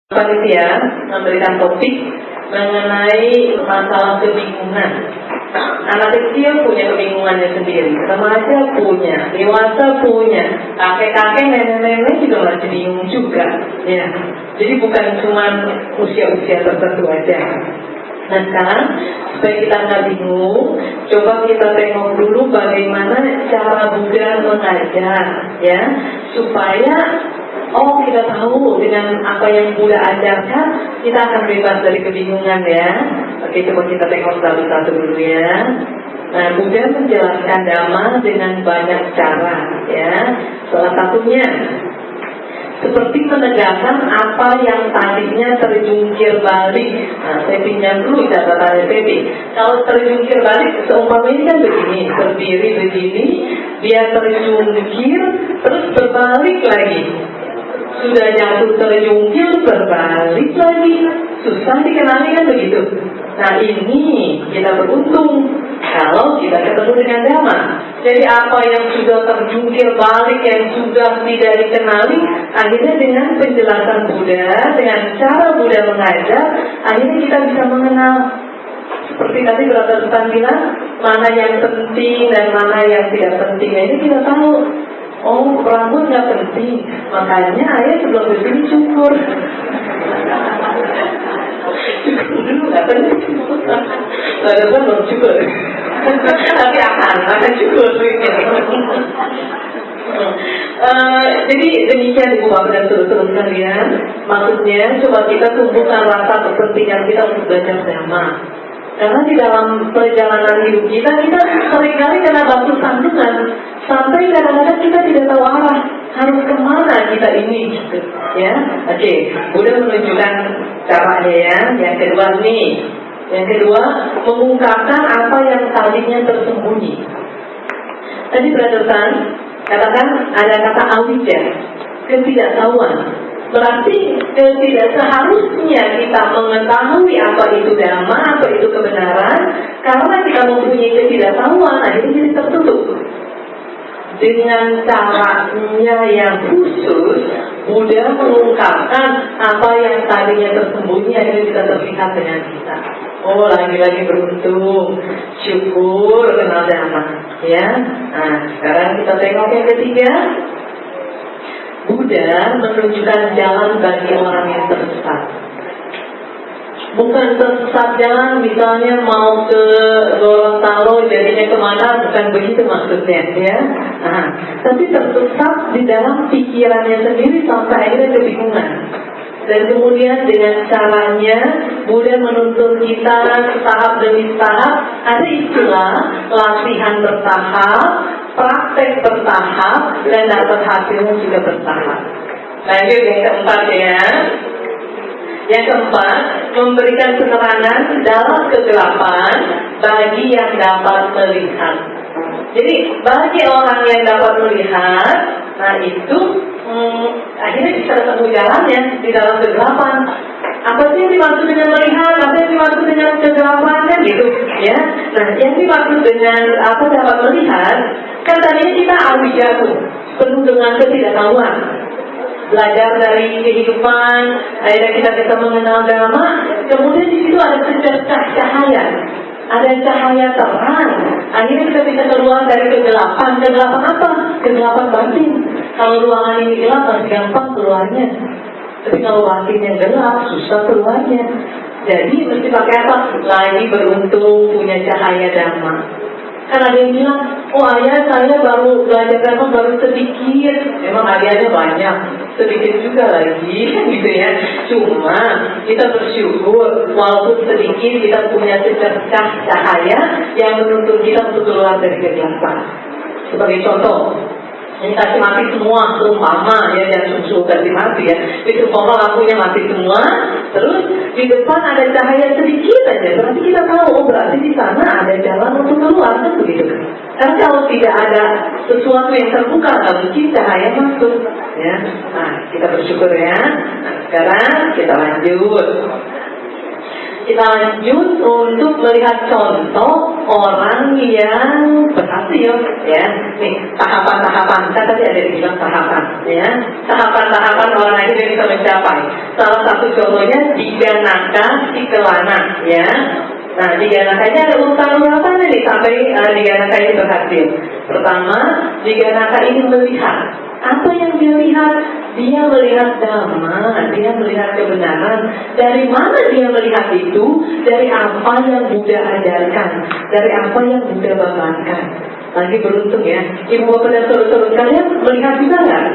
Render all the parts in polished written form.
Panitia memberikan topik mengenai masalah kebingungan. Anak kecil punya kebingungannya sendiri, remaja punya, dewasa punya, kakek-kakek, nenek-nenek juga masih bingung juga. Ya, jadi bukan cuma usia-usia tertentu aja. Nah sekarang supaya kita nggak bingung, coba kita tengok dulu bagaimana cara Buddha mengajar, ya, supaya kita tahu dengan apa yang Buddha ajarkan, kita akan bebas dari kebingungan, ya. Oke, coba kita tengok satu-satu dulu, ya. Nah, Buddha menjelaskan Dhamma dengan banyak cara, ya. Salah satunya seperti menegakkan apa yang tadinya terjungkir balik. Nah, saya pinjam dulu catatan FEB. Kalau terjungkir balik, seumpamanya kan begini, berdiri begini, dia terjungkir, terus berbalik lagi. Sudah jatuh terjungkir, berbalik lagi. Susah dikenali kan begitu. Nah ini kita beruntung kalau kita ketemu dengan Dhamma. Jadi apa yang sudah terjungkir balik, yang sudah tidak dikenali, akhirnya dengan penjelasan Buddha, dengan cara Buddha mengajar, akhirnya kita bisa mengenal. Seperti tadi Brother Stan bilang, mana yang penting dan mana yang tidak penting. Ini kita tahu. Oh, rambut nggak penting, makanya ayah sebelum berdiri cukur. Cukur dulu nggak penting. Ada kan belum cukur, tapi akan cukur. Jadi demikian Ibu Bapak dan saudara-saudara sekalian. Maksudnya coba kita tumbuhkan rasa kepentingan kita untuk belajar Dhamma. Karena di dalam perjalanan hidup kita seringkali kena batu sandungan. Sampai kadang-kadang kita tidak tahu arah harus kemana kita ini, gitu, ya. Oke, Buddha menunjukkan caranya, ya. Yang kedua nih, mengungkapkan apa yang tadinya tersembunyi. Tadi Brother Tan katakan ada kata awija, ketidaktahuan. Berarti seharusnya kita mengetahui apa itu Dhamma, apa itu kebenaran. Karena kita mempunyai ketidaktahuan, akhirnya jadi tertutup. Dengan caranya yang khusus, Buddha mengungkapkan apa yang tadinya tersembunyi akhirnya bisa terlihat dengan kita. Oh, lagi-lagi beruntung, syukur kenal Dhamma, ya. Nah, sekarang kita tengok yang ketiga. Buddha menunjukkan jalan bagi orang yang tersesat. Bukan tersesat jalan, misalnya mau ke Gorontalo jadinya kemana, bukan begitu maksudnya, ya. Nah, tapi tersesat di dalam pikirannya sendiri sampai akhirnya kebingungan. Dan kemudian dengan caranya Buddha menuntun kita tahap demi tahap. Ada istilah latihan bertahap, praktek bertahap, dan dapat hasilnya juga bertahap. Lanjut yang keempat, ya. Yang keempat, memberikan penerangan dalam kegelapan bagi yang dapat melihat. Jadi bagi orang yang dapat melihat, nah itu akhirnya bisa ketemu jalannya di dalam kegelapan. Apa sih yang dimaksud dengan melihat? Apa yang dimaksud dengan kegelapan, kan gitu, ya? Nah, yang dimaksud dengan apa dapat melihat, kan tadinya kita awija tuh, penuh dengan ketidaktahuan. Belajar dari kehidupan, akhirnya kita bisa mengenal Dhamma. Kemudian di situ ada secercah cahaya, ada cahaya terang. Akhirnya kita bisa keluar dari kegelapan. Kegelapan apa? Kegelapan batin. Kalau ruangan ini gelap, masih gampang keluarnya. Tapi kalau batinnya gelap, susah keluarnya. Jadi mesti pakai apa? Lagi beruntung punya cahaya Dhamma. Kan ada yang bilang, oh ayah saya baru belajar Dhamma baru sedikit. Memang ayahnya banyak, sedikit juga lagi, gitu ya. Cuma kita bersyukur walaupun sedikit kita punya secercah cahaya yang menuntun kita untuk keluar dari kegelapan. Sebagai contoh, ini kasih mati semua, umpama ya, jangan susu kasih mati ya. Itu umpama lampunya mati semua, terus di depan ada cahaya sedikit aja. Berarti kita tahu, oh berarti di sana ada jalan untuk keluar, kan begitu. Karena kalau tidak ada sesuatu yang terbuka, nggak mungkin cahaya masuk. Ya, nah kita bersyukur ya. Nah, sekarang kita lanjut. Kita lanjut untuk melihat contoh orang yang berhasil, ya. Nih, tahapan-tahapan, kan tadi ada dibilang tahapan, ya. Tahapan-tahapan orang akhir yang bisa mencapai. Salah satu contohnya tiga naka si kelana, ya. Nah, tiga nakanya ada urutan berapa nih sampai tiga naka ini berhasil. Pertama, tiga naka ini melihat. Apa yang dia lihat? Dia melihat dhamma, dia melihat kebenaran. Dari mana dia melihat itu? Dari apa yang Buddha ajarkan, dari apa yang Buddha bawakan. Lagi beruntung ya, ibu bapak dan saudara-saudara sekalian melihat juga nggak?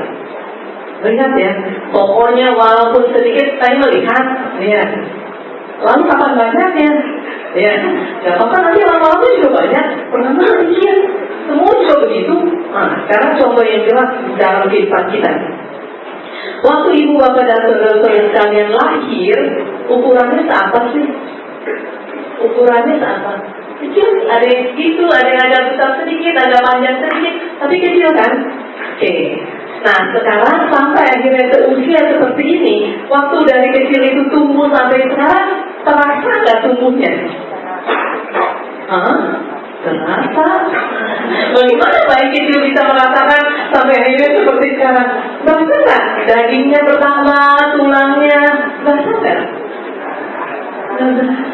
Melihat ya, pokoknya walaupun sedikit saya melihat, lihat. Lalu kapan banyaknya? Ya, nggak apa-apa, nanti lama-lama juga banyak. Pertama dikit, semua juga begitu. Nah, sekarang contoh yang jelas dalam kehidupan kita. Waktu ibu bapak dan saudara-saudara sekalian lahir, ukurannya seapa sih? Ukurannya seapa? Kecil, ada yang gitu, ada yang agak besar sedikit, agak panjang sedikit, tapi kecil kan? Oke. Nah, sekarang sampai akhirnya ke usia seperti ini, waktu dari kecil itu tumbuh sampai sekarang, terasa nggak tumbuhnya? Terasa? Bagaimana bayi kecil bisa merasakan sampai akhirnya seperti sekarang? Berasa nggak? Dagingnya bertambah, tulangnya, berasa nggak?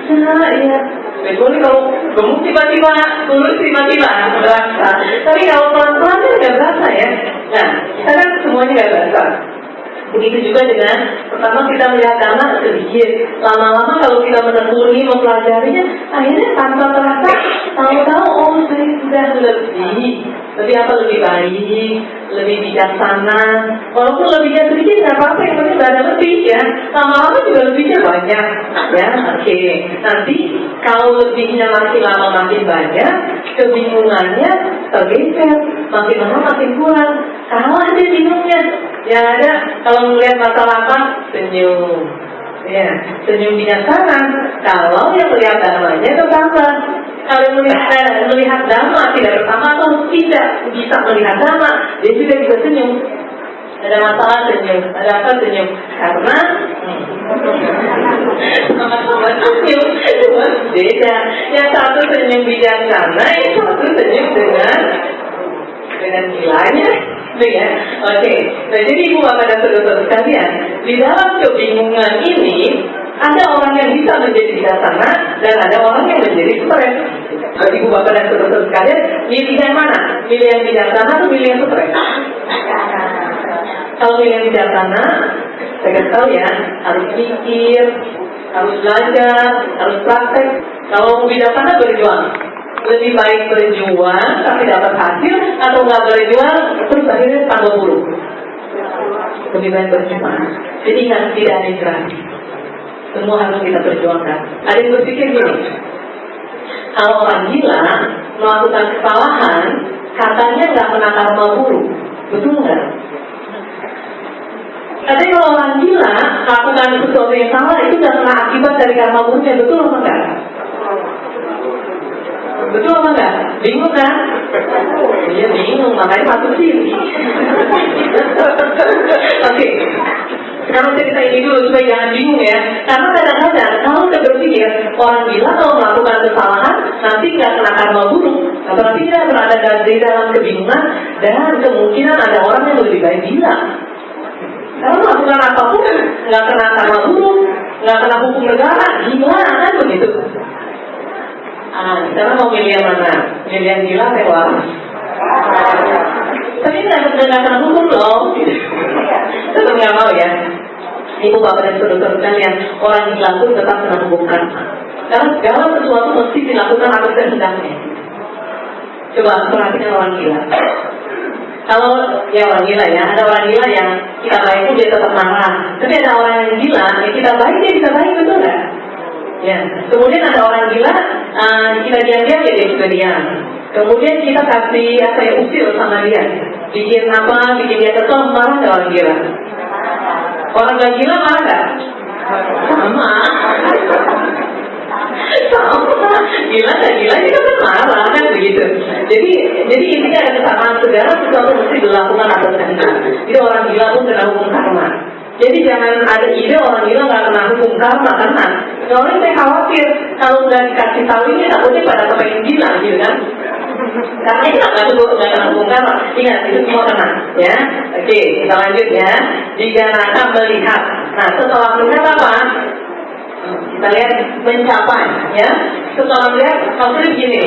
Berasa, ya. Kecuali kalau gemuk tiba-tiba, tulus tiba-tiba, berasa. Tapi kalau pelan-pelan kan nggak berasa ya. Nah, kita kan semuanya nggak berasa. Begitu juga dengan pertama kita melihat dhamma sedikit, lama-lama kalau kita menekuni, mempelajarinya, akhirnya tanpa terasa, tahu-tahu oh saya sudah lebih apa, lebih baik, lebih bijaksana. Walaupun lebihnya sedikit nggak apa-apa, yang penting nggak ada lebih ya. Lama-lama juga lebihnya banyak, ya. Oke. Nanti kalau lebihnya makin lama makin banyak, kebingungannya tergeser, makin lama makin kurang. Kalah dia bingungnya. Yang ada kalau melihat masalah apa, senyum, ya, senyum bijaksana. Kalau yang melihat dhamanya itu sama. Kalau melihat dhamma tidak bersama atau tidak bisa melihat dhamma, dia juga bisa senyum. Ada masalah senyum, ada apa senyum? Karena sama-sama senyum, beda. Yang satu senyum bijaksana, yang satu senyum dengan gilanya. Ya, oke. Nah, jadi ibu bapak dan saudara-saudara sekalian, di dalam kebingungan ini ada orang yang bisa menjadi bijaksana dan ada orang yang menjadi stres. Ibu bapak dan saudara-saudara sekalian, milih yang mana? Milih yang bijaksana atau milih yang stres? Kalau milih yang bijaksana, saya kasih tahu ya, harus pikir, harus belajar, harus praktek. Kalau bijaksana berjuang. Lebih baik berjuang tapi dapat hasil atau nggak berjuang terus akhirnya tambah buruk. Lebih baik berjuang. Jadi ingat, tidak ada yang gratis. Semua harus kita perjuangkan. Ada yang berpikir gini, kalau orang gila melakukan kesalahan, katanya nggak kena karma buruk, betul nggak? Katanya kalau orang gila melakukan sesuatu yang salah itu nggak kena akibat dari karma buruknya, betul apa enggak? Betul apa enggak? Bingung kan? Iya bingung, makanya masuk sini. Oke. Sekarang cerita ini dulu supaya jangan bingung ya. Karena kadang-kadang kalau kita berpikir orang gila kalau melakukan kesalahan nanti nggak kena karma buruk, berarti kita berada di dalam kebingungan dan kemungkinan ada orang yang lebih baik gila. Kalau melakukan apapun nggak kena karma buruk, nggak kena hukum negara, gila kan begitu. Sekarang mau milih yang mana? Milih yang gila atau waras? Tapi nggak kena hukum loh. Tetap nggak mau ya. Ibu bapak dan saudara sekalian, orang gila pun tetap kena hukum karma. Karena segala sesuatu mesti dilakukan atas kehendaknya. Coba perhatikan orang gila. Kalau ya orang gila ya, ada orang gila yang kita baik pun dia tetap marah. Tapi ada orang yang gila, yang kita baik dia bisa baik, betul nggak? Ya. Kemudian ada orang gila, kita diam-diam ya dia juga diam. Kemudian kita kasih apa ya, usil sama dia, bikin apa, bikin dia kesel, marah nggak orang gila? Orang gak gila marah nggak? Sama. Sama. Gila nggak gila ini kan marah kan begitu. Jadi intinya ada kesamaan, segala sesuatu mesti dilakukan atas kehendak. Jadi orang gila pun kena hukum karma. Jadi jangan ada ide orang gila nggak kena hukum, karma tenang. Soalnya saya khawatir kalau nggak dikasih tahu ini takutnya pada kepengen gila gitu kan. Karena ini nggak kena hukum karma. Ingat itu semua tenang ya. Oke, kita lanjut ya. Jika rasa melihat. Nah, setelah melihat apa? Kita lihat mencapai ya. Setelah melihat maksudnya gini.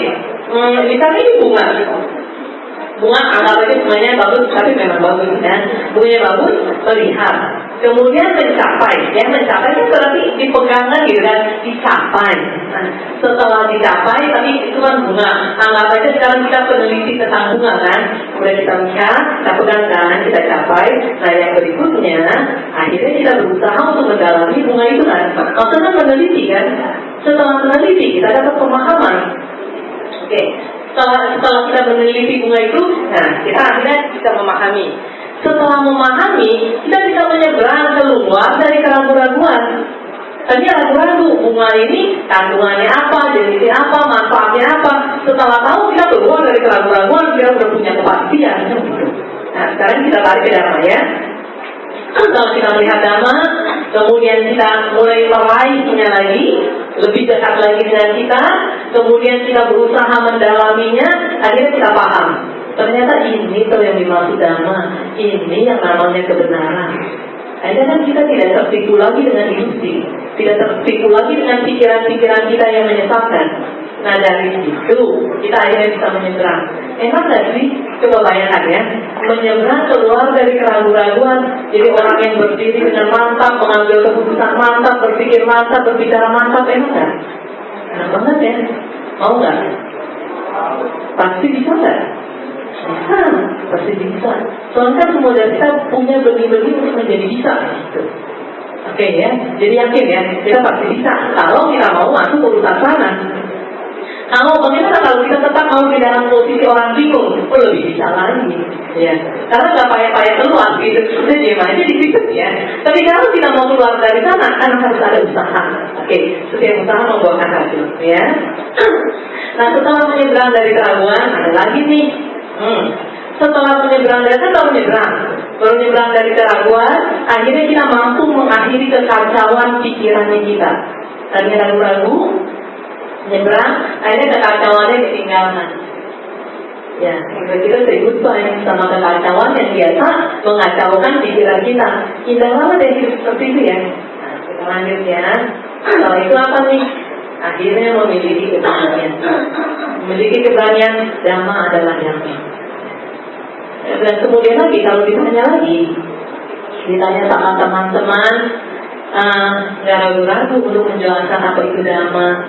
Misalnya ini bunga. Bunga anggap aja bunganya bagus, tapi memang bagus ya. Bunganya bagus, melihat. Kemudian mencapai, ya mencapai kan berarti dipegangkan gitu kan, dicapai. Nah, setelah dicapai, tapi itu kan bunga. Anggap aja sekarang kita peneliti tentang bunga kan. Kemudian kita lihat, kita pegangkan, kita capai. Nah yang berikutnya, akhirnya kita berusaha untuk mendalami bunga itu kan. Maksudnya meneliti kan. Setelah meneliti, kita dapat pemahaman. Oke. Setelah kita meneliti bunga itu, nah kita akhirnya bisa memahami. Setelah memahami, kita bisa menyeberang keluar dari keraguan-raguan. Tadi ragu-ragu, bunga ini kandungannya apa, jenisnya apa, manfaatnya apa. Setelah tahu, kita keluar dari keraguan-raguan, kita sudah punya kepastian. Nah, sekarang kita tarik ke dhamma ya. Kalau kita melihat dhamma, kemudian kita mulai meraihnya lagi, lebih dekat lagi dengan kita, kemudian kita berusaha mendalaminya, akhirnya kita paham. Ternyata ini tuh yang dimaksud dhamma, ini yang namanya kebenaran. Akhirnya kan kita tidak tertipu lagi dengan ilusi, tidak tertipu lagi dengan pikiran-pikiran kita yang menyesatkan. Nah dari situ kita akhirnya bisa menyeberang. Enak gak sih? Coba bayangkan ya, menyeberang keluar dari keraguan-raguan. Jadi orang yang berdiri dengan mantap, mengambil keputusan mantap, berpikir mantap, berbicara mantap, enak gak? Enak banget ya. Mau gak? Pasti bisa gak? Bisa, pasti bisa. Soalnya kan semua dari kita punya benih-benih untuk menjadi bisa gitu. Oke ya, jadi yakin ya, kita pasti bisa. Kalau kita mau masuk urusan sana. Kalau bagaimana kalau kita tetap mau di dalam posisi orang bingung, lebih bisa lagi, ya. Karena nggak payah-payah keluar, gitu. Sudah diam aja di situ ya. Tapi kalau kita mau keluar dari sana, kan harus ada usaha. Oke, setiap usaha membuahkan hasil, ya. Nah, setelah menyeberang dari keraguan, ada lagi nih. Setelah menyeberang dari sana, baru menyeberang dari keraguan, akhirnya kita mampu mengakhiri kekacauan pikirannya kita. Tadinya ragu-ragu, menyeberang, akhirnya kekacauannya ditinggalkan. Ya, kita serius banyak sama kekacauan yang biasa mengacaukan pikiran kita. Indah banget ya hidup seperti itu ya. Nah, kita lanjut ya. Setelah itu apa nih? Akhirnya memiliki keberanian. Memiliki keberanian, dhamma adalah dhamma. Dan kemudian lagi, kalau ditanya sama teman-teman, nggak ragu-ragu untuk menjelaskan apa itu dhamma.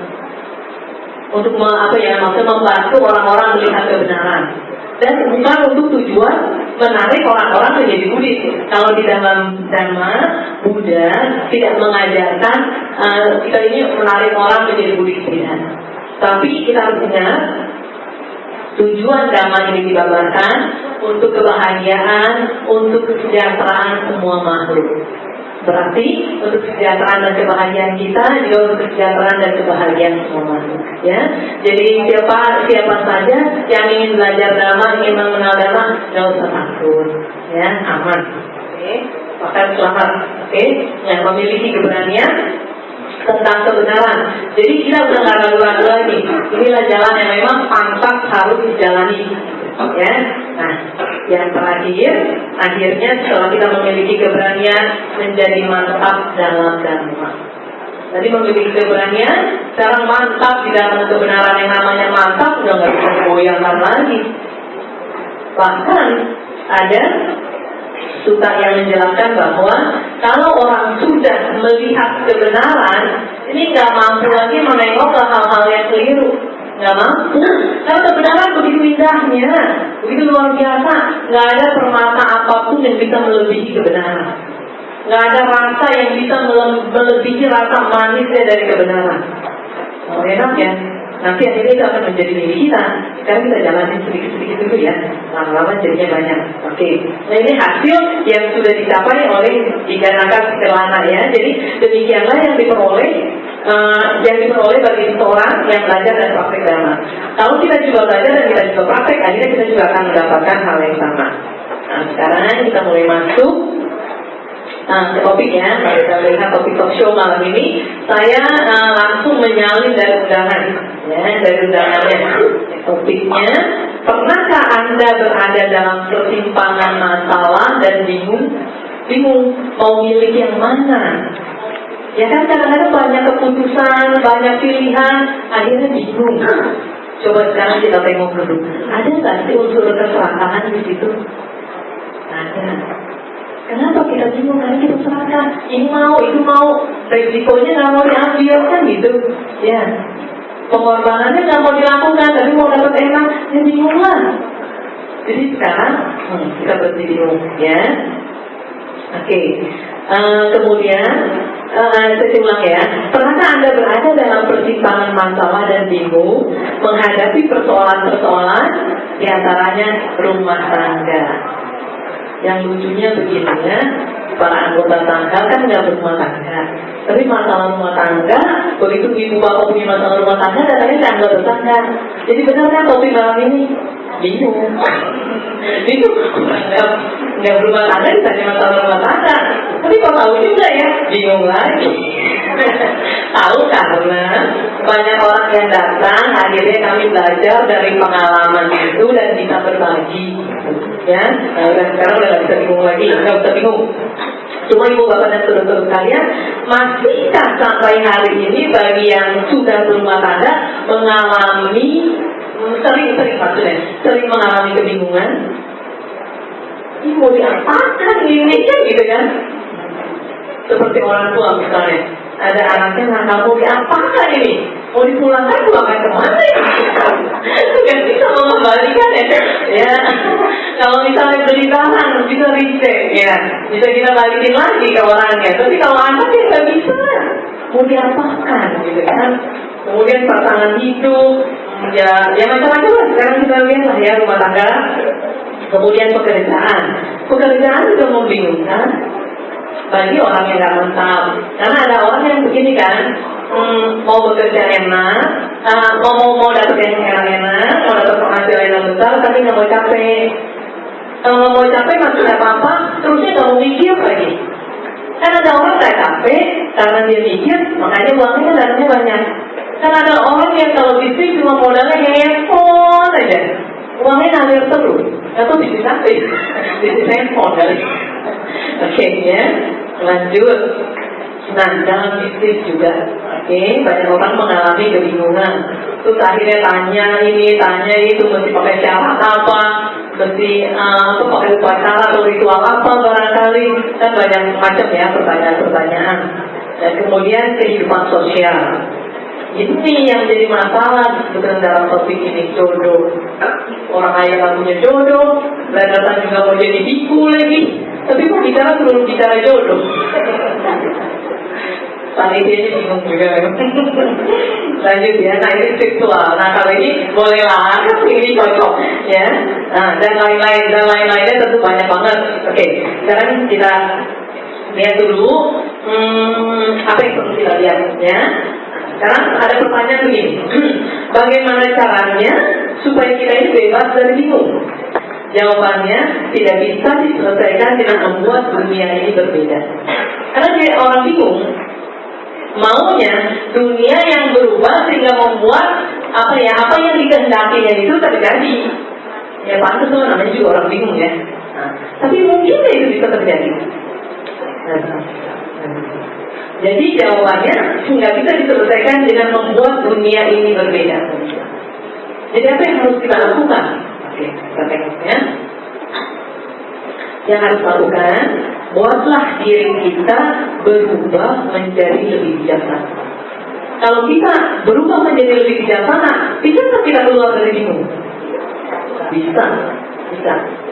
Untuk maksudnya membantu orang-orang melihat kebenaran. Dan bukan untuk tujuan menarik orang-orang menjadi Buddhis. Kalau di dalam dhamma, Buddha tidak mengajarkan kita ini menarik orang menjadi Buddhis, tidak. Tapi kita harus ingat, tujuan dhamma ini dibabarkan untuk kebahagiaan, untuk kesejahteraan semua makhluk. Berarti untuk kesejahteraan dan kebahagiaan kita juga untuk kesejahteraan dan kebahagiaan semua makhluk. Ya, jadi siapa saja yang ingin belajar dhamma, ingin mengenal dhamma, nggak usah takut, ya aman. Oke, bahkan selamat. Oke, yang memiliki keberanian tentang kebenaran. Jadi kita udah nggak ragu-ragu lagi. Inilah jalan yang memang pantas harus dijalani. Ya, nah, yang terakhir, akhirnya setelah kita memiliki keberanian menjadi mantap dalam dhamma. Tadi memiliki keberanian, sekarang mantap di dalam kebenaran. Yang namanya mantap udah nggak bisa goyangkan lagi. Bahkan ada sutta yang menjelaskan bahwa kalau orang sudah melihat kebenaran, ini nggak mampu lagi menengok ke hal-hal yang keliru. Nggak mampu, karena kebenaran begitu indahnya, begitu luar biasa. Nggak ada permata apapun yang bisa melebihi kebenaran. Nggak ada rasa yang bisa melebihi rasa manisnya dari kebenaran. Oh, enak ya. Nanti akhirnya itu akan menjadi milik kita. Sekarang kita jalanin sedikit-sedikit dulu ya. Lama-lama jadinya banyak. Oke. Nah ini hasil yang sudah dicapai oleh Iganaka Kelana ya. Jadi demikianlah yang diperoleh bagi seseorang yang belajar dan praktek dhamma. Kalau kita juga belajar dan kita juga praktek, akhirnya kita juga akan mendapatkan hal yang sama. Nah sekarang kita mulai masuk Topik ya, kita lihat topik talk show malam ini. Saya langsung menyalin dari undangan, ya, dari undangannya. Topiknya, pernahkah Anda berada dalam persimpangan masalah dan bingung mau milih yang mana? Ya kan kadang-kadang banyak keputusan, banyak pilihan, akhirnya bingung. Coba sekarang kita tengok dulu, ada nggak sih unsur keserakahan di situ? Ada. Kenapa kita bingung? Karena kita serahkan, ini mau, itu mau, resikonya nggak mau diambil kan gitu, ya. Pengorbanannya nggak mau dilakukan, tapi mau dapat enak, ya bingung lah. Jadi sekarang kita berhenti bingung, ya. Oke. Kemudian saya ulang ya. Pernahkah Anda berada dalam persimpangan masalah dan bingung menghadapi persoalan-persoalan, diantaranya rumah tangga? Yang lucunya begini ya, para anggota tangga kan nggak berumah tangga, tapi masalah rumah tangga, begitu ibu bapak punya masalah rumah tangga, katanya saya anggota tangga. Jadi benar kan topik malam ini? Bingung. Itu nggak berumah tangga ditanya masalah rumah tangga, tapi kok tahu juga ya? Bingung lagi. Tahu karena banyak orang yang datang, akhirnya kami belajar dari pengalaman itu dan kita berbagi. Ya, udah sekarang udah nggak bisa bingung lagi, nggak bisa bingung. Cuma ibu bapak dan saudara-saudara sekalian, masihkah sampai hari ini bagi yang sudah berumah tangga mengalami sering mengalami kebingungan? Ini mau diapakan ini kan gitu kan? Seperti orang tua misalnya, ada anaknya nakal, mau diapakan ini? Mau dipulangkan kemana ya? Gak bisa mengembalikan ya. Kalau misalnya beli barang bisa recheck ya, bisa kita balikin lagi ke orangnya. Tapi kalau anak ya nggak bisa, mau diapakan gitu kan? Kemudian pasangan hidup, ya macam-macam lah. Sekarang kita lihat lah ya rumah tangga. Kemudian pekerjaan juga membingungkan bagi orang yang nggak mantap. Karena ada orang yang begini kan, mau bekerja enak, mau dapat yang enak, mau dapat penghasilan yang besar, tapi nggak mau capek. Kalau nggak mau capek masih apa-apa, terusnya nggak mau mikir lagi. Kan ada orang nggak capek karena dia mikir, makanya uangnya kan datangnya banyak. Kan ada orang yang kalau bisnis cuma modalnya handphone aja, uangnya ngalir terus. Atau bisnis apa? Bisnis handphone kali. Oke ya, lanjut. Nah, dalam bisnis juga, banyak orang mengalami kebingungan. Terus akhirnya tanya ini, tanya itu, mesti pakai syarat apa, mesti pakai upacara atau ritual apa barangkali, kan banyak macam ya pertanyaan-pertanyaan. Dan kemudian kehidupan sosial. Ini yang jadi masalah sebetulnya dalam topik ini, jodoh. Orang kaya nggak punya jodoh, datang juga mau jadi biku lagi, tapi kok bicara belum bicara jodoh. Panitianya bingung juga. Lanjut ya, nah ini seksual. Nah kalau ini bolehlah, kan ini cocok ya. Nah dan lain-lainnya tentu banyak banget. Oke, sekarang kita lihat dulu apa yang perlu kita lihat ya. Sekarang ada pertanyaan begini, bagaimana caranya supaya kita ini bebas dari bingung? Jawabannya tidak bisa diselesaikan dengan membuat dunia ini berbeda. Karena dia orang bingung, maunya dunia yang berubah sehingga membuat apa yang dikehendakinya itu terjadi. Ya pantas tuh namanya juga orang bingung ya. Nah, tapi mungkin itu bisa terjadi. Jadi jawabannya nggak bisa diselesaikan dengan membuat dunia ini berbeda. Jadi apa yang harus kita lakukan? Oke, kita tengok ya. Yang harus lakukan, buatlah diri kita berubah menjadi lebih bijaksana. Kalau kita berubah menjadi lebih bijaksana, bisakah kita keluar dari bingung? Bisa.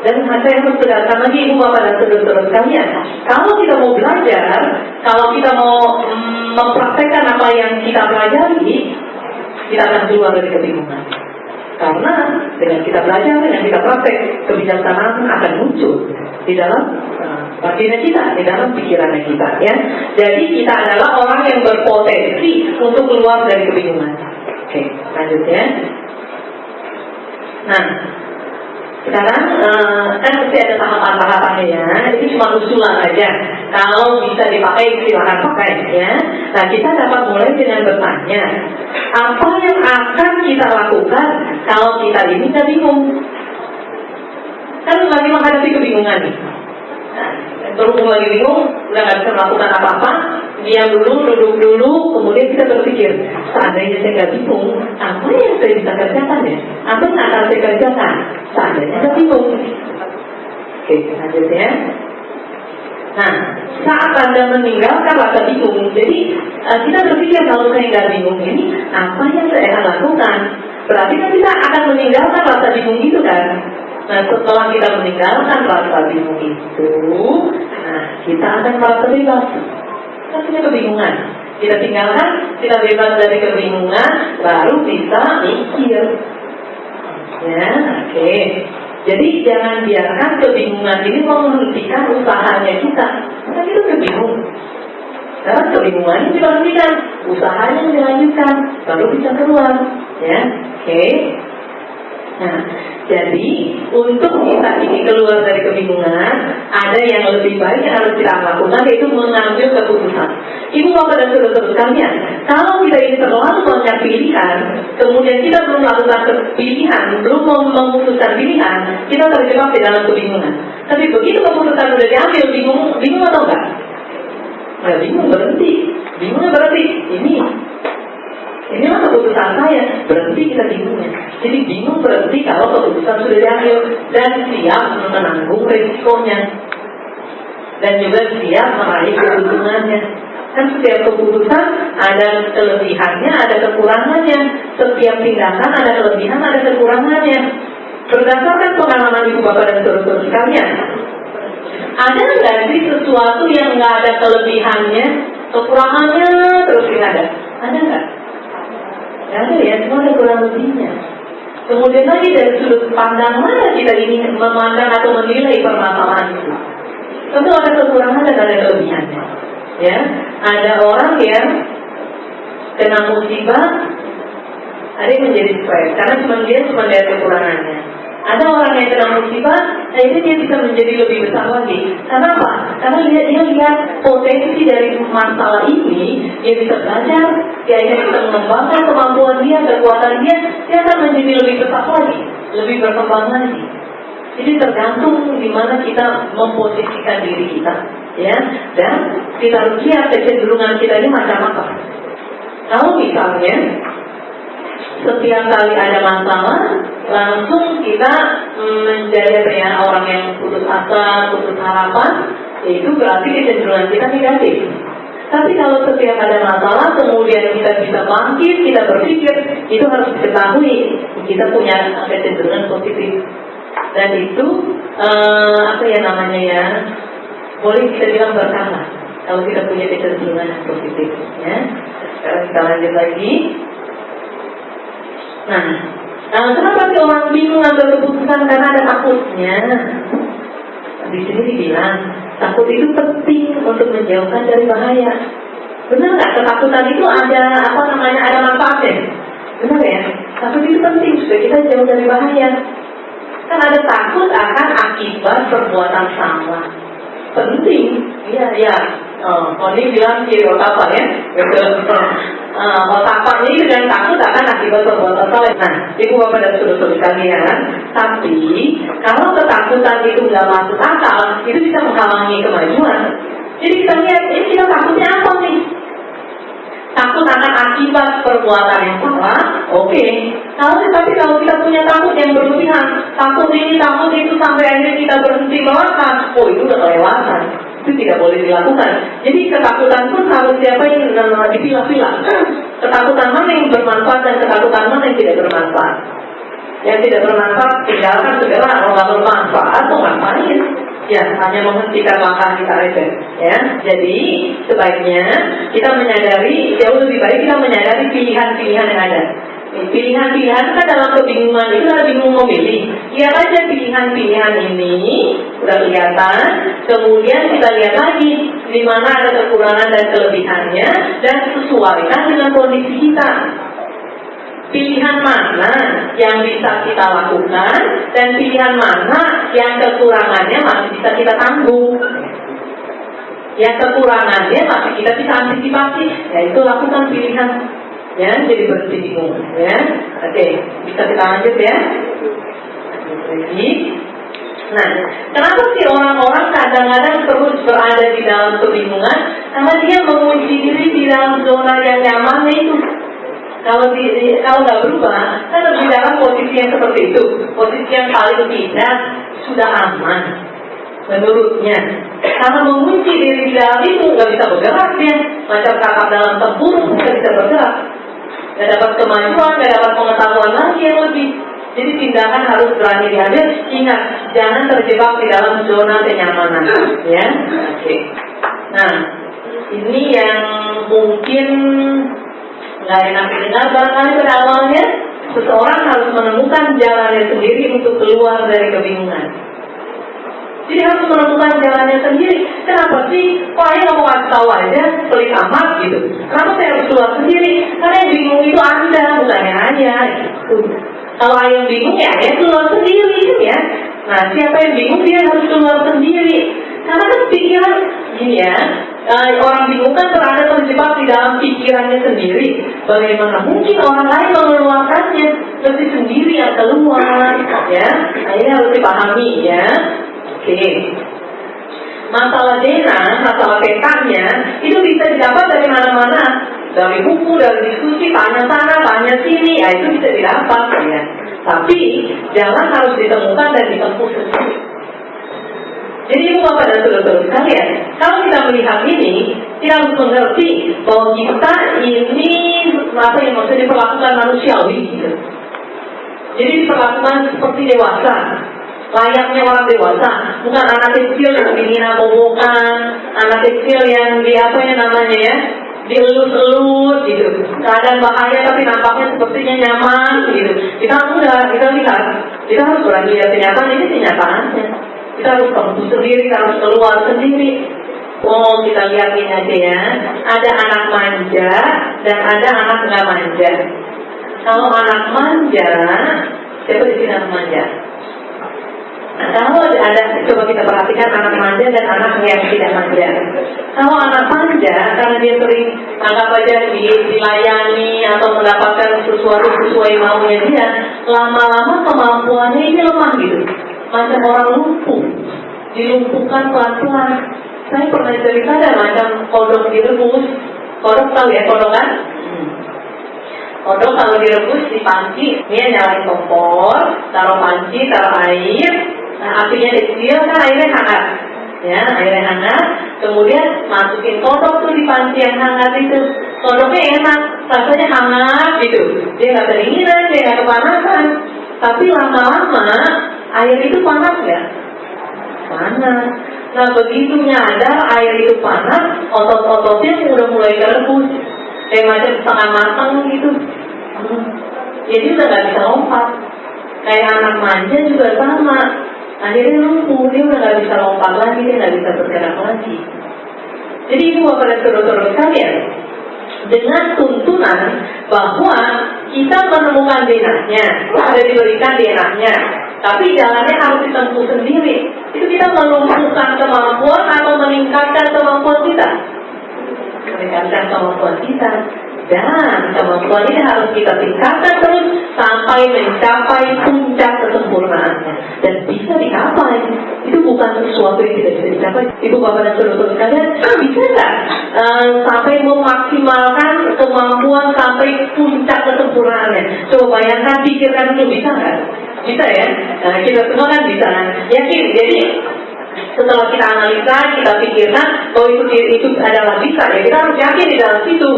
Dan saya harus tegaskan lagi ibu bapak dan saudara-saudara sekalian, kalau kita mau belajar, kalau kita mau mempraktekkan apa yang kita pelajari, kita akan keluar dari kebingungan. Karena dengan kita belajar, dengan kita praktek, kebijaksanaan akan muncul di dalam batinnya kita, di dalam pikirannya kita ya. Jadi kita adalah orang yang berpotensi untuk keluar dari kebingungan. Oke, lanjut ya. Nah, Sekarang kan mesti ada tahapan-tahapannya ya. Ini cuma usulan aja. Kalau bisa dipakai silakan pakai ya. Nah, kita dapat mulai dengan bertanya, apa yang akan kita lakukan kalau kita ini nggak bingung? Kan lagi menghadapi kebingungan nih. Nah, berhubung lagi bingung, udah nggak bisa melakukan apa-apa, diam dulu, duduk dulu, kemudian kita berpikir, seandainya saya nggak bingung, apa yang saya bisa kerjakan ya? Apa yang akan saya kerjakan? Seandainya nggak bingung. Oke, lanjut ya. Nah, saat Anda meninggalkan rasa bingung, jadi kita berpikir kalau saya nggak bingung ini, apa yang saya akan lakukan? Berarti kan kita akan meninggalkan rasa bingung itu kan? Nah, setelah kita meninggalkan rasa bingung itu, nah, kita akan merasa bebas. Kan punya kebingungan. Kita tinggalkan, kita bebas dari kebingungan, baru bisa mikir. Ya, oke. Jadi jangan biarkan kebingungan ini menghentikan usahanya kita. Kita itu kebingung. Karena kebingungan ini diberhentikan, usahanya dilanjutkan, baru bisa keluar. Ya, oke. Nah, jadi untuk kita ini keluar dari kebingungan, ada yang lebih baik yang harus kita lakukan, yaitu mengambil keputusan. Ibu bapak dan saudara sekalian, kalau kita ini terlalu banyak pilihan, kemudian kita belum melakukan pilihan, belum memutuskan pilihan, kita terjebak di dalam kebingungan. Tapi begitu keputusan sudah diambil, bingung atau enggak? Nah, bingung berhenti, bingungnya berhenti. Inilah keputusan saya, berhenti kita bingungnya. Jadi bingung berhenti kalau keputusan sudah diambil dan siap menanggung risikonya dan juga siap meraih keuntungannya. Kan setiap keputusan ada kelebihannya, ada kekurangannya. Setiap tindakan ada kelebihan, ada kekurangannya. Berdasarkan pengalaman ibu bapak dan saudara sekalian, ada nggak sih sesuatu yang nggak ada kelebihannya, kekurangannya terus nggak ada? Ada nggak? Ada ya, cuma ada kurang lebihnya. Kemudian lagi dari sudut pandang mana kita ini memandang atau menilai permasalahan itu. Tentu ada kekurangan dan ada kelebihannya. Ya, ada orang yang kena musibah, ada yang menjadi stres karena dia cuma lihat kekurangannya. Ada orang yang kena musibah, akhirnya dia bisa menjadi lebih besar lagi. Kenapa? Karena dia lihat potensi dari masalah ini, dia bisa belajar, dia akhirnya bisa mengembangkan kemampuan dia, kekuatan dia akan menjadi lebih besar lagi, lebih berkembang lagi. Jadi tergantung di mana kita memposisikan diri kita, ya. Dan kita harus lihat kecenderungan kita ini macam apa. Kalau misalnya setiap kali ada masalah, langsung kita menjadi orang yang putus asa, putus harapan, itu berarti kecenderungan kita negatif. Tapi kalau setiap ada masalah, kemudian kita bisa bangkit, kita berpikir, itu harus diketahui, kita punya kecenderungan positif. Dan itu, boleh kita bilang berkah kalau kita punya kecenderungan yang positif. Ya. Sekarang kita lanjut lagi. Nah, kenapa sih orang bingung ambil keputusan? Karena ada takutnya. Di sini dibilang takut itu penting untuk menjauhkan dari bahaya. Benar nggak? Ketakutan itu ada ada manfaatnya. Benar ya? Takut itu penting supaya kita jauh dari bahaya. Kan ada takut akan akibat perbuatan salah. Penting. Iya. Ini bilang ciri otak ya. Otak ini dengan takut akan akibat perbuatan salah. Nah, ibu bapak dan saudara sekalian, tapi kalau ketakutan itu nggak masuk akal, itu bisa menghalangi kemajuan. Jadi kita lihat, ini kita takutnya apa nih? Takut akan akibat perbuatan yang salah, oke. Tapi kalau kita punya takut yang berlebihan, takut ini, takut itu sampai akhirnya kita berhenti melangkah, itu udah kelewatan. Itu tidak boleh dilakukan. Jadi ketakutan pun harus dipilah-pilah. Ketakutan mana yang bermanfaat dan ketakutan mana yang tidak bermanfaat. Yang tidak bermanfaat tinggalkan segera, kalau nggak bermanfaat mau ngapain? Ya, hanya menghentikan langkah kita aja. Ya, jadi sebaiknya kita menyadari, jauh lebih baik kita menyadari pilihan-pilihan yang ada. Pilihan-pilihan kan dalam kebingungan itu ada bingung memilih. Lihat aja pilihan-pilihan ini udah kelihatan. Kemudian kita lihat lagi di mana ada kekurangan dan kelebihannya dan sesuaikan dengan kondisi kita. pilihan mana yang bisa kita lakukan dan pilihan mana yang kekurangannya masih bisa kita tanggung. Yang kekurangannya masih kita bisa antisipasi, yaitu lakukan pilihan. Ya, jadi berhenti bingung. Ya, oke, bisa kita lanjut ya. Lagi. Nah, kenapa sih orang-orang kadang-kadang terus berada di dalam kebingungan? Karena dia mengunci diri di dalam zona yang nyaman itu. Kalau nggak berubah, kan di dalam posisi yang seperti itu, posisi yang paling tidak sudah aman menurutnya. Karena mengunci diri di dalam itu nggak bisa bergerak dia, macam kakap dalam tempurung nggak bisa bergerak, nggak dapat kemajuan, nggak dapat pengetahuan lagi yang lebih. Jadi tindakan harus berani diambil. Ingat, jangan terjebak di dalam zona kenyamanan, ya. Oke. Nah, ini yang mungkin nggak enak didengar barangkali pada awalnya. Seseorang harus menemukan jalannya sendiri untuk keluar dari kebingungan. Jadi harus menemukan jalannya sendiri. Kenapa sih? Kok ayah nggak mau kasih tahu aja, pelit amat gitu. Kenapa saya harus keluar sendiri? Karena yang bingung itu Anda, bukannya ayah. Gitu. Kalau ayah bingung ya ayah keluar sendiri gitu ya. Nah, siapa yang bingung dia harus keluar sendiri. Karena kan pikiran gini ya, orang bingung kan terada terjebak di dalam pikirannya sendiri. Bagaimana mungkin orang lain mengeluarkannya, mesti sendiri yang keluar, ya. Nah, ini harus dipahami ya. Oke. Masalah dena, masalah tekadnya itu bisa didapat dari mana-mana, dari buku, dari diskusi, tanya sana, tanya sini, ya itu bisa didapat ya. Tapi jalan harus ditemukan dan ditempuh sendiri. Jadi ibu bapak dan saudara-saudara sekalian, kalau kita melihat ini, kita harus mengerti bahwa kita ini apa yang maksudnya diperlakukan manusiawi gitu. Jadi diperlakukan seperti dewasa, layaknya orang dewasa, bukan anak kecil yang dihina-bobokan, anak kecil yang namanya ya, dielus-elus gitu. Keadaan bahaya tapi nampaknya sepertinya nyaman gitu. Kita lihat, kita harus berani lihat kenyataan, ini kenyataannya. Kita harus tempuh sendiri, kita harus keluar sendiri. Oh, kita lihat ini aja ya. Ada anak manja dan ada anak nggak manja. Kalau anak manja, siapa di sini anak manja? Nah, kalau ada, coba kita perhatikan anak manja dan anak yang tidak manja. Kalau anak manja, karena dia sering anggap aja dilayani atau mendapatkan sesuatu sesuai maunya dia, lama-lama kemampuannya ini lemah gitu. Macam orang lumpuh, dilumpuhkan pelan-pelan. Saya pernah cerita ada macam kodok direbus. Kodok tahu ya kodok kan? Kodok kalau direbus di panci, dia nyalain kompor, taruh panci, taruh air. Nah, apinya kecil kan airnya hangat, ya airnya hangat. Kemudian masukin kodok tuh di panci yang hangat itu. Kodoknya enak, rasanya hangat gitu. Dia nggak kedinginan, dia nggak kepanasan. Tapi lama-lama air itu panas nggak? Panas. Nah begitu nyadar air itu panas, otot-ototnya udah mulai kerebus, kayak macam setengah matang gitu. Jadi udah nggak bisa lompat. Kayak anak manja juga sama. Akhirnya lumpuh, dia udah nggak bisa lompat lagi, dia nggak bisa bergerak lagi. Jadi ibu bapak dan saudara-saudara sekalian, dengan tuntunan bahwa kita menemukan denahnya, ada diberikan denahnya, tapi jalannya harus ditempuh sendiri. Itu kita melumpuhkan kemampuan atau meningkatkan kemampuan kita? Meningkatkan kemampuan kita. Dan kemampuan ini harus kita tingkatkan terus sampai mencapai puncak kesempurnaannya. Dan bisa dicapai. Itu bukan sesuatu yang tidak bisa dicapai. Ibu bapak dan saudara-saudara sekalian, bisa nggak sampai memaksimalkan kemampuan sampai puncak kesempurnaannya? Coba bayangkan, pikirkan dulu, bisa nggak? Bisa ya? Nah, kita semua kan bisa. Yakin? Jadi setelah kita analisa, kita pikirkan bahwa itu adalah bisa, ya kita harus yakin di dalam situ.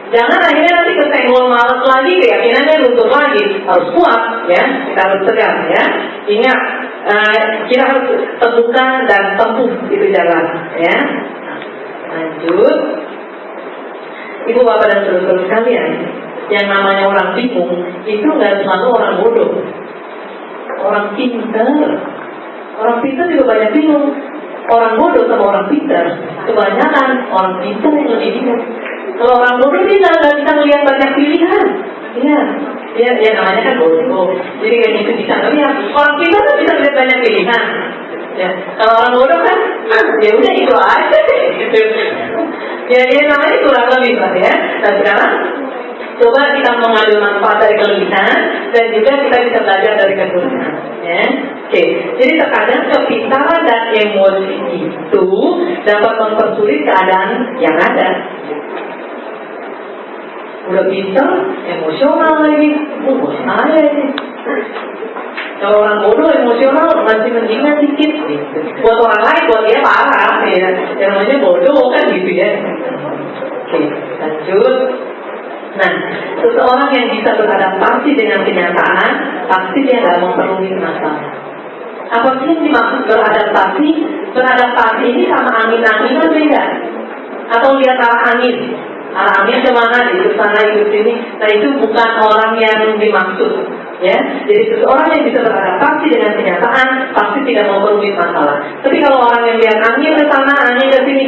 Jangan akhirnya nanti kesenggol malas lagi, keyakinannya luntur lagi. Harus kuat, ya. Kita harus tegar, ya. Ingat, kita harus temukan dan tempuh itu jalan, ya. Lanjut. Ibu bapak dan saudara-saudara sekalian, yang namanya orang bingung itu nggak selalu orang bodoh, orang pintar. Orang pintar juga banyak bingung. Orang bodoh sama orang pintar, kebanyakan orang pintar yang lebih bingung. Kalau orang bodoh dia nggak bisa melihat banyak pilihan, Ya namanya kan bodoh. Jadi kan itu bisa, tapi ya orang kita kan bisa lihat banyak pilihan. Ya, kalau orang bodoh kan, ya udah itu aja deh, gitu. Ya namanya kurang lebih lah ya. Nah sekarang coba kita mengambil manfaat dari kelebihan dan juga kita bisa belajar dari kekurangan. Ya, oke. Jadi terkadang kepintaran dan emosi itu dapat mempersulit keadaan yang ada. Udah pintar, emosional lagi, saya ini. Kalau orang bodoh emosional masih mendingan dikit. Gitu. Buat orang lain, buat dia parah, ya. Yang namanya bodoh kan gitu ya. Oke, lanjut. Nah, seseorang yang bisa beradaptasi dengan kenyataan, pasti dia nggak memperoleh masalah. Apa sih yang dimaksud beradaptasi? Beradaptasi ini sama angin-anginan beda? Atau lihat arah angin? Arah angin kemana? Itu sana, itu sini. Nah, itu bukan orang yang dimaksud. Ya, jadi seseorang yang bisa beradaptasi dengan kenyataan pasti tidak memperoleh masalah. Tapi kalau orang yang lihat angin ke sana, angin ke sini,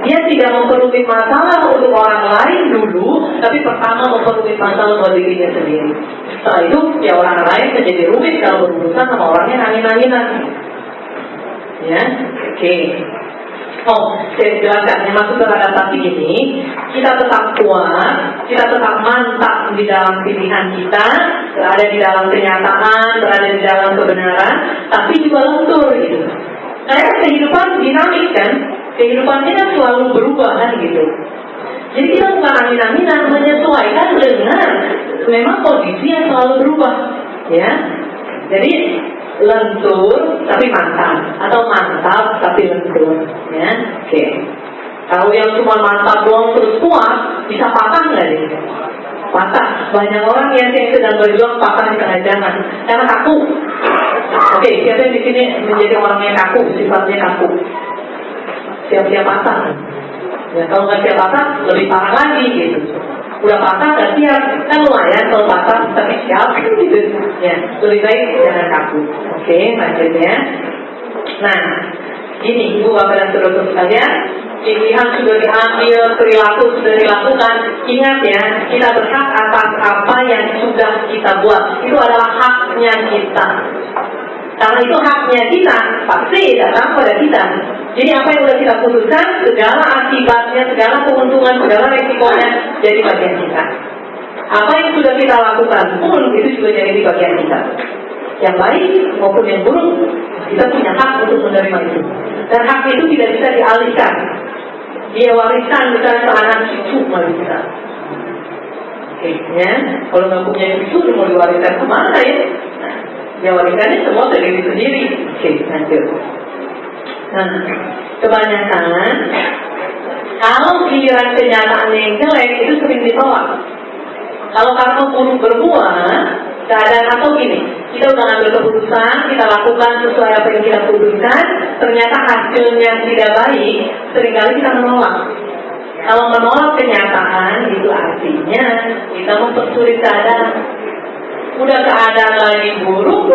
dia tidak memperoleh masalah untuk orang lain dulu, tapi pertama memperoleh masalah buat dirinya sendiri. Setelah itu, ya orang lain menjadi rumit kalau berurusan sama orang yang angin-anginan. Ya, oke. Oh, saya jelaskan, yang maksud beradaptasi ini, kita tetap kuat, kita tetap mantap di dalam pilihan kita, berada di dalam kenyataan, berada di dalam kebenaran, tapi juga lentur gitu. Karena kehidupan dinamik kan, kehidupannya kan selalu berubah kan gitu. Jadi kita bukan angin-anginan, menyesuaikan dengan memang kondisi yang selalu berubah, ya. Jadi lentur tapi mantap, atau mantap tapi lentur, ya. Oke. Kalau yang cuma mantap doang terus kuat, bisa patah nggak nih? Patah. Banyak orang yang sedang berjuang patah di tengah jalan karena kaku. Oke, siapa yang di sini menjadi orang yang kaku, sifatnya kaku? Siap-siap patah. Ya, kalau nggak siap patah, lebih parah lagi gitu. Udah patah nggak siap, kan lumayan kalau patah tapi siap gitu. Ya, lebih baik jangan kaku. Oke, lanjutnya. Nah, ini ibu bapak dan saudara sekalian, pilihan sudah diambil, perilaku sudah dilakukan. Ingat ya, kita berhak atas apa yang sudah kita buat. Itu adalah haknya kita. Karena itu haknya kita, pasti datang pada kita. Jadi apa yang sudah kita putuskan, segala akibatnya, segala keuntungan, segala resikonya jadi bagian kita. Apa yang sudah kita lakukan pun itu juga jadi bagian kita. Yang baik maupun yang buruk, kita punya hak untuk menerima itu. Dan hak itu tidak bisa dialihkan. Dia warisan misalnya ke anak cucu malah bisa. Oke, ya. Kalau nggak punya cucu, mau diwariskan kemana ya? Nah, ya warisannya semua ke diri sendiri. Oke, lanjut. Nah, kebanyakan kalau giliran kenyataannya yang jelek itu sering ditolak. Kalau karena buruk berbuah, keadaan atau gini, kita udah ngambil keputusan, kita lakukan sesuai apa yang kita putuskan, ternyata hasilnya tidak baik, seringkali kita menolak. Kalau menolak kenyataan, itu artinya kita mempersulit keadaan. Udah keadaan lagi buruk,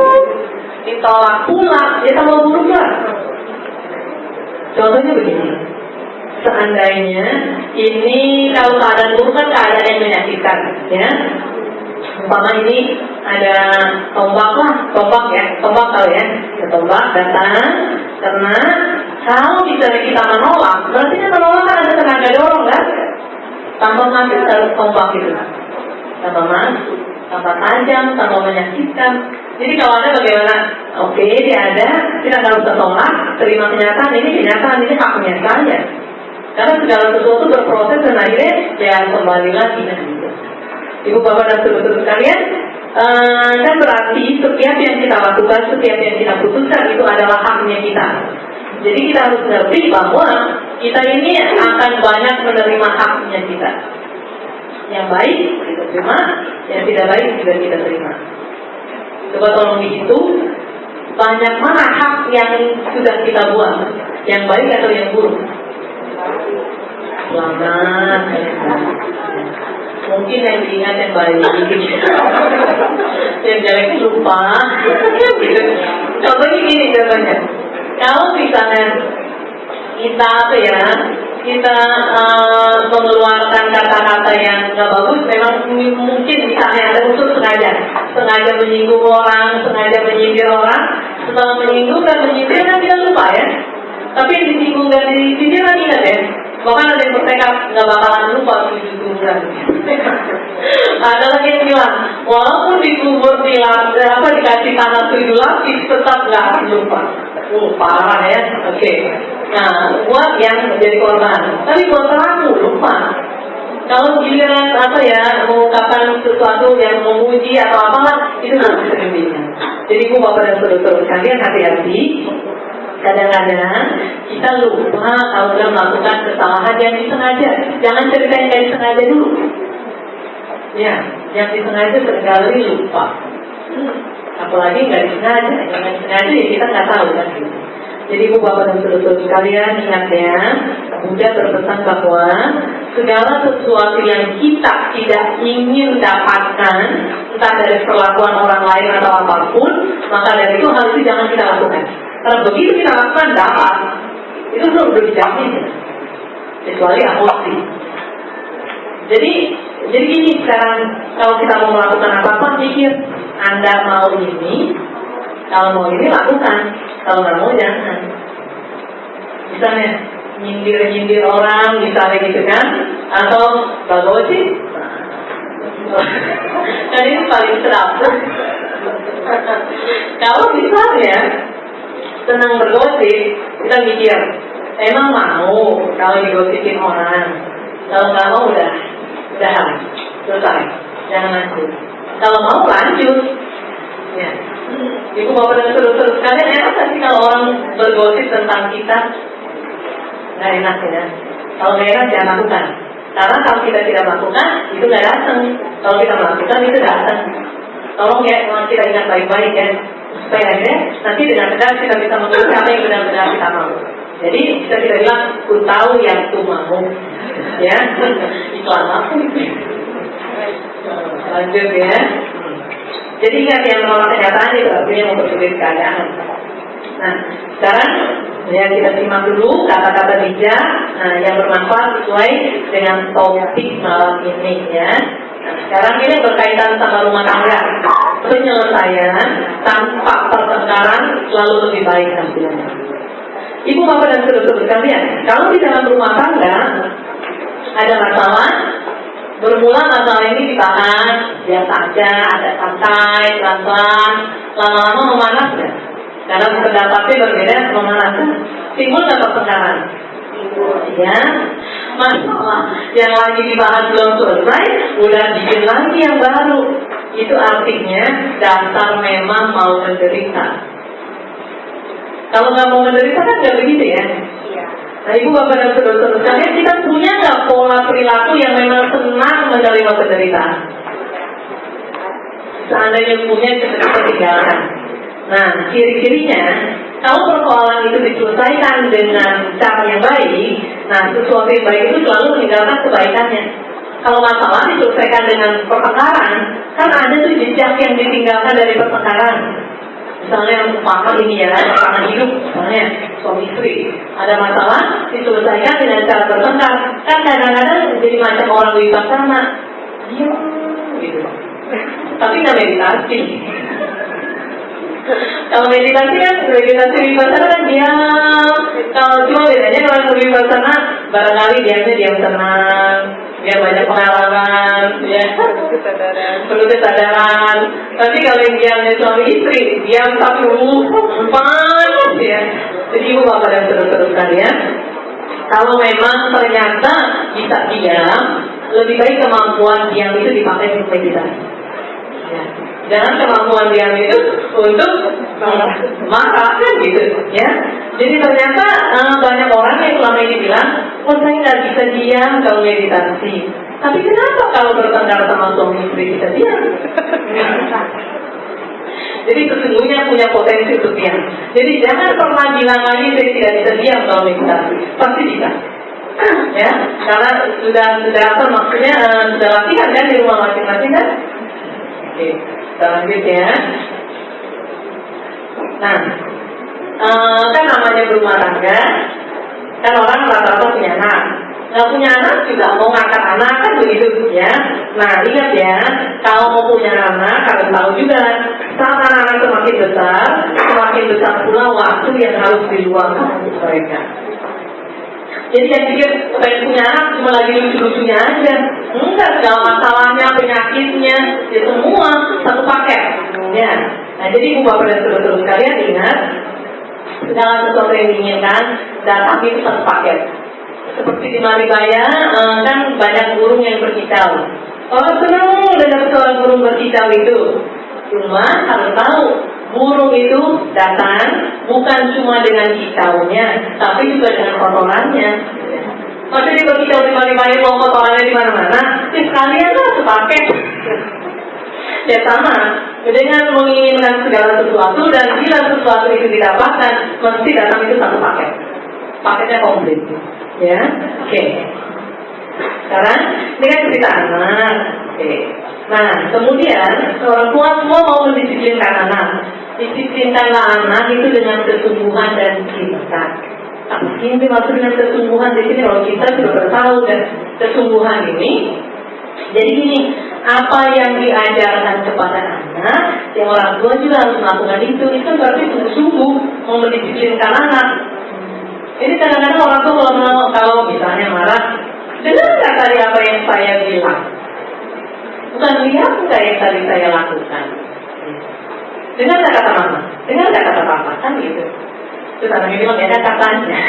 ditolak pula, ya tambah buruk lah. Contohnya begini, seandainya ini kalau keadaan buruk kan keadaan yang menyakitkan, ya. Umpama ini ada tombak lah, tombak tahu ya, tombak datang, karena kalau misalnya kita menolak, berarti kan menolak kan ada tenaga dorong kan, tambah masuk dalam tombak itu, tambah masuk, tambah tajam, tambah menyakitkan. Jadi kalau ada bagaimana? Oke, dia ada, kita nggak usah tolak, terima kenyataan, ini haknya saya. Karena segala sesuatu berproses dan akhirnya ya kembali lagi kan gitu. Ibu bapak dan saudara sekalian, kan berarti setiap yang kita lakukan, setiap yang kita putuskan itu adalah haknya kita. Jadi kita harus ngerti bahwa kita ini akan banyak menerima haknya kita. Yang baik kita terima, yang tidak baik juga kita terima. Coba tolong dihitung, banyak mana hak yang sudah kita buat, yang baik atau yang buruk? Selamat. Mungkin yang diingat yang baik, yang jeleknya lupa. Gitu. Contohnya gini contohnya, kalau misalnya kita mengeluarkan kata-kata bahasa yang nggak bagus, memang mungkin misalnya ada unsur sengaja menyinggung orang, sengaja menyindir orang. Setelah menyinggung dan menyindir kan kita lupa ya. Tapi yang disinggung dan disindir kan ingat ya. Bahkan ada yang bertekad nggak bakalan lupa disinggung. Ada lagi yang bilang, walaupun dikubur dikasih tanah 7 lapis tetap nggak lupa. Parah ya. Oke. Nah, buat yang menjadi korban. Tapi buat pelaku lupa. Kalau giliran mengungkapkan sesuatu yang memuji atau apa, itu nggak bisa dibina. Jadi Bapak dan saudara sekalian, hati-hati. Kadang-kadang kita lupa kalau sudah melakukan kesalahan yang disengaja. Jangan cerita yang tidak disengaja dulu. Ya, yang disengaja seringkali lupa. Apalagi nggak disengaja. Yang nggak disengaja ya kita nggak tahu kan. Jadi Bapak dan saudara sekalian, ingat ya, Buddha berpesan bahwa segala sesuatu yang kita tidak ingin dapatkan, entah dari perlakuan orang lain atau apapun, maka dari itu hal itu jangan kita lakukan. Karena begitu kita lakukan dapat, itu belum dijamin, kecuali emosi. Jadi gini sekarang, kalau kita mau melakukan apa-apa, pikir Anda mau ini, kalau mau ini lakukan, kalau nggak mau jangan. Misalnya nyindir orang, misalnya gitu kan, atau bagosip, kan ini paling sedap. Kalau misalnya senang bergosip, kita mikir, emang mau kalau digosipin orang, kalau nggak mau udah selesai, jangan lanjut. Kalau mau lanjut, ya. Ibu bapak dan saudara sekalian, enak gak sih kalau orang bergosip tentang kita? Nggak enak ya. Kalau nggak enak jangan lakukan. Karena kalau kita tidak lakukan, itu nggak datang. Kalau kita melakukan, itu datang. Tolong ya, kita ingat baik-baik ya, supaya nanti dengan tegas kita bisa mengerti apa yang benar-benar kita mau. Jadi kita tidak bilang, ku tahu yang ku mau. Ya, iklan apa itu? Lanjut ya. Jadi ingat yang menolak kenyataan itu artinya mempersulit keadaan. Nah, sekarang ya kita simak dulu kata-kata bijak yang bermanfaat sesuai dengan topik malam ini ya. Nah, sekarang ini berkaitan sama rumah tangga. Penyelesaian tanpa pertengkaran selalu lebih baik hasilnya. Ibu bapak dan saudara sekalian, kalau di dalam rumah tangga ada masalah, bermula masalah ini dibahas biasa aja, ada santai, pelan-pelan, lama-lama memanas ya. Karena pendapatnya berbeda, memanas. Timbul nggak pertengkaran? Ya, masalah yang lagi dibahas belum selesai, udah bikin lagi yang baru. Itu artinya dasar memang mau menderita. Kalau nggak mau menderita kan nggak begitu ya. Nah, ibu bapak dan saudara sekalian, kita punya nggak pola perilaku yang memang senang menerima penderitaan? Seandainya punya, kita tinggalkan. Nah, ciri-cirinya, kalau persoalan itu diselesaikan dengan cara yang baik, nah sesuatu yang baik itu selalu meninggalkan kebaikannya. Kalau masalah diselesaikan dengan pertengkaran, kan ada tuh jejak yang ditinggalkan dari pertengkaran. Misalnya umpama ini ya, pasangan hidup, misalnya suami istri, ada masalah diselesaikan dengan cara bertengkar. Kan kadang-kadang jadi macam orang wipassana, diam gitu. Tapi nggak meditasi. Kalau meditasi kan, meditasi wipassana kan diam. Kalau cuma bedanya kalau yang wipassana, barangkali diam tenang, dia banyak pengalaman, ya, perlu kesadaran. Tapi kalau yang diamnya suami istri, diam tapi panas ya. Jadi ibu bapak dan saudara sekalian, kalau memang ternyata bisa diam, lebih baik kemampuan diam itu dipakai untuk meditasi. Ya. Jangan kemampuan diam itu untuk marah kan gitu ya. Jadi ternyata banyak orang yang selama ini bilang, oh saya nggak bisa diam kalau meditasi. Tapi kenapa kalau bertengkar sama suami istri bisa diam? Jadi sesungguhnya punya potensi untuk diam. Jadi jangan pernah bilang lagi saya tidak bisa diam kalau meditasi. Pasti bisa. Ya, karena sudah apa maksudnya sudah latihan kan di rumah masing-masing kan? Oke, kita lanjut ya. Nah, kan namanya berumah tangga, kan orang rata-rata punya anak. Nggak punya anak juga mau ngangkat anak kan begitu. ya. Nah, ingat ya, kalau mau punya anak harus tahu juga saat anak-anak semakin besar pula waktu yang harus diluangkan untuk mereka. Jadi yang pikir pengen punya anak cuma lagi lucu-lucunya aja. Enggak, segala masalahnya, penyakitnya, ya semua satu paket. Ya. Nah, jadi ibu bapak dan saudara sekalian ingat, segala sesuatu yang diinginkan datang itu satu paket. Seperti di Maribaya, kan banyak burung yang berkicau. Orang senang dengan seorang burung berkicau itu. Cuma harus tahu, burung itu datang bukan cuma dengan kicaunya, tapi juga dengan kotorannya. Maksudnya dia berkicau di Maribaya, mau kotorannya di mana-mana, ya sekalian lah sepaket. Ya sama, dengan menginginkan segala sesuatu dan bila sesuatu itu didapatkan, mesti datang itu satu paket. Paketnya komplit. Ya, oke. Sekarang dengan cerita anak. Oke. Nah, kemudian orang tua semua mau mendisiplinkan anak. Disiplinkanlah anak itu dengan kesungguhan dan cinta. Apa sih yang dimaksud dengan kesungguhan di sini? Kalau kita sudah bertahu dan kesungguhan ini, jadi gini, apa yang diajarkan kepada anak, yang orang tua juga harus melakukan itu berarti sungguh-sungguh mau mendisiplinkan anak. Ini kadang-kadang orang tua kalau misalnya marah, dengar nggak tadi apa yang saya bilang? Bukan lihat nggak yang tadi saya lakukan? Dengar nggak kata mama? Dengar nggak kata papa? Kan gitu. Terus anaknya bilang, ya katanya.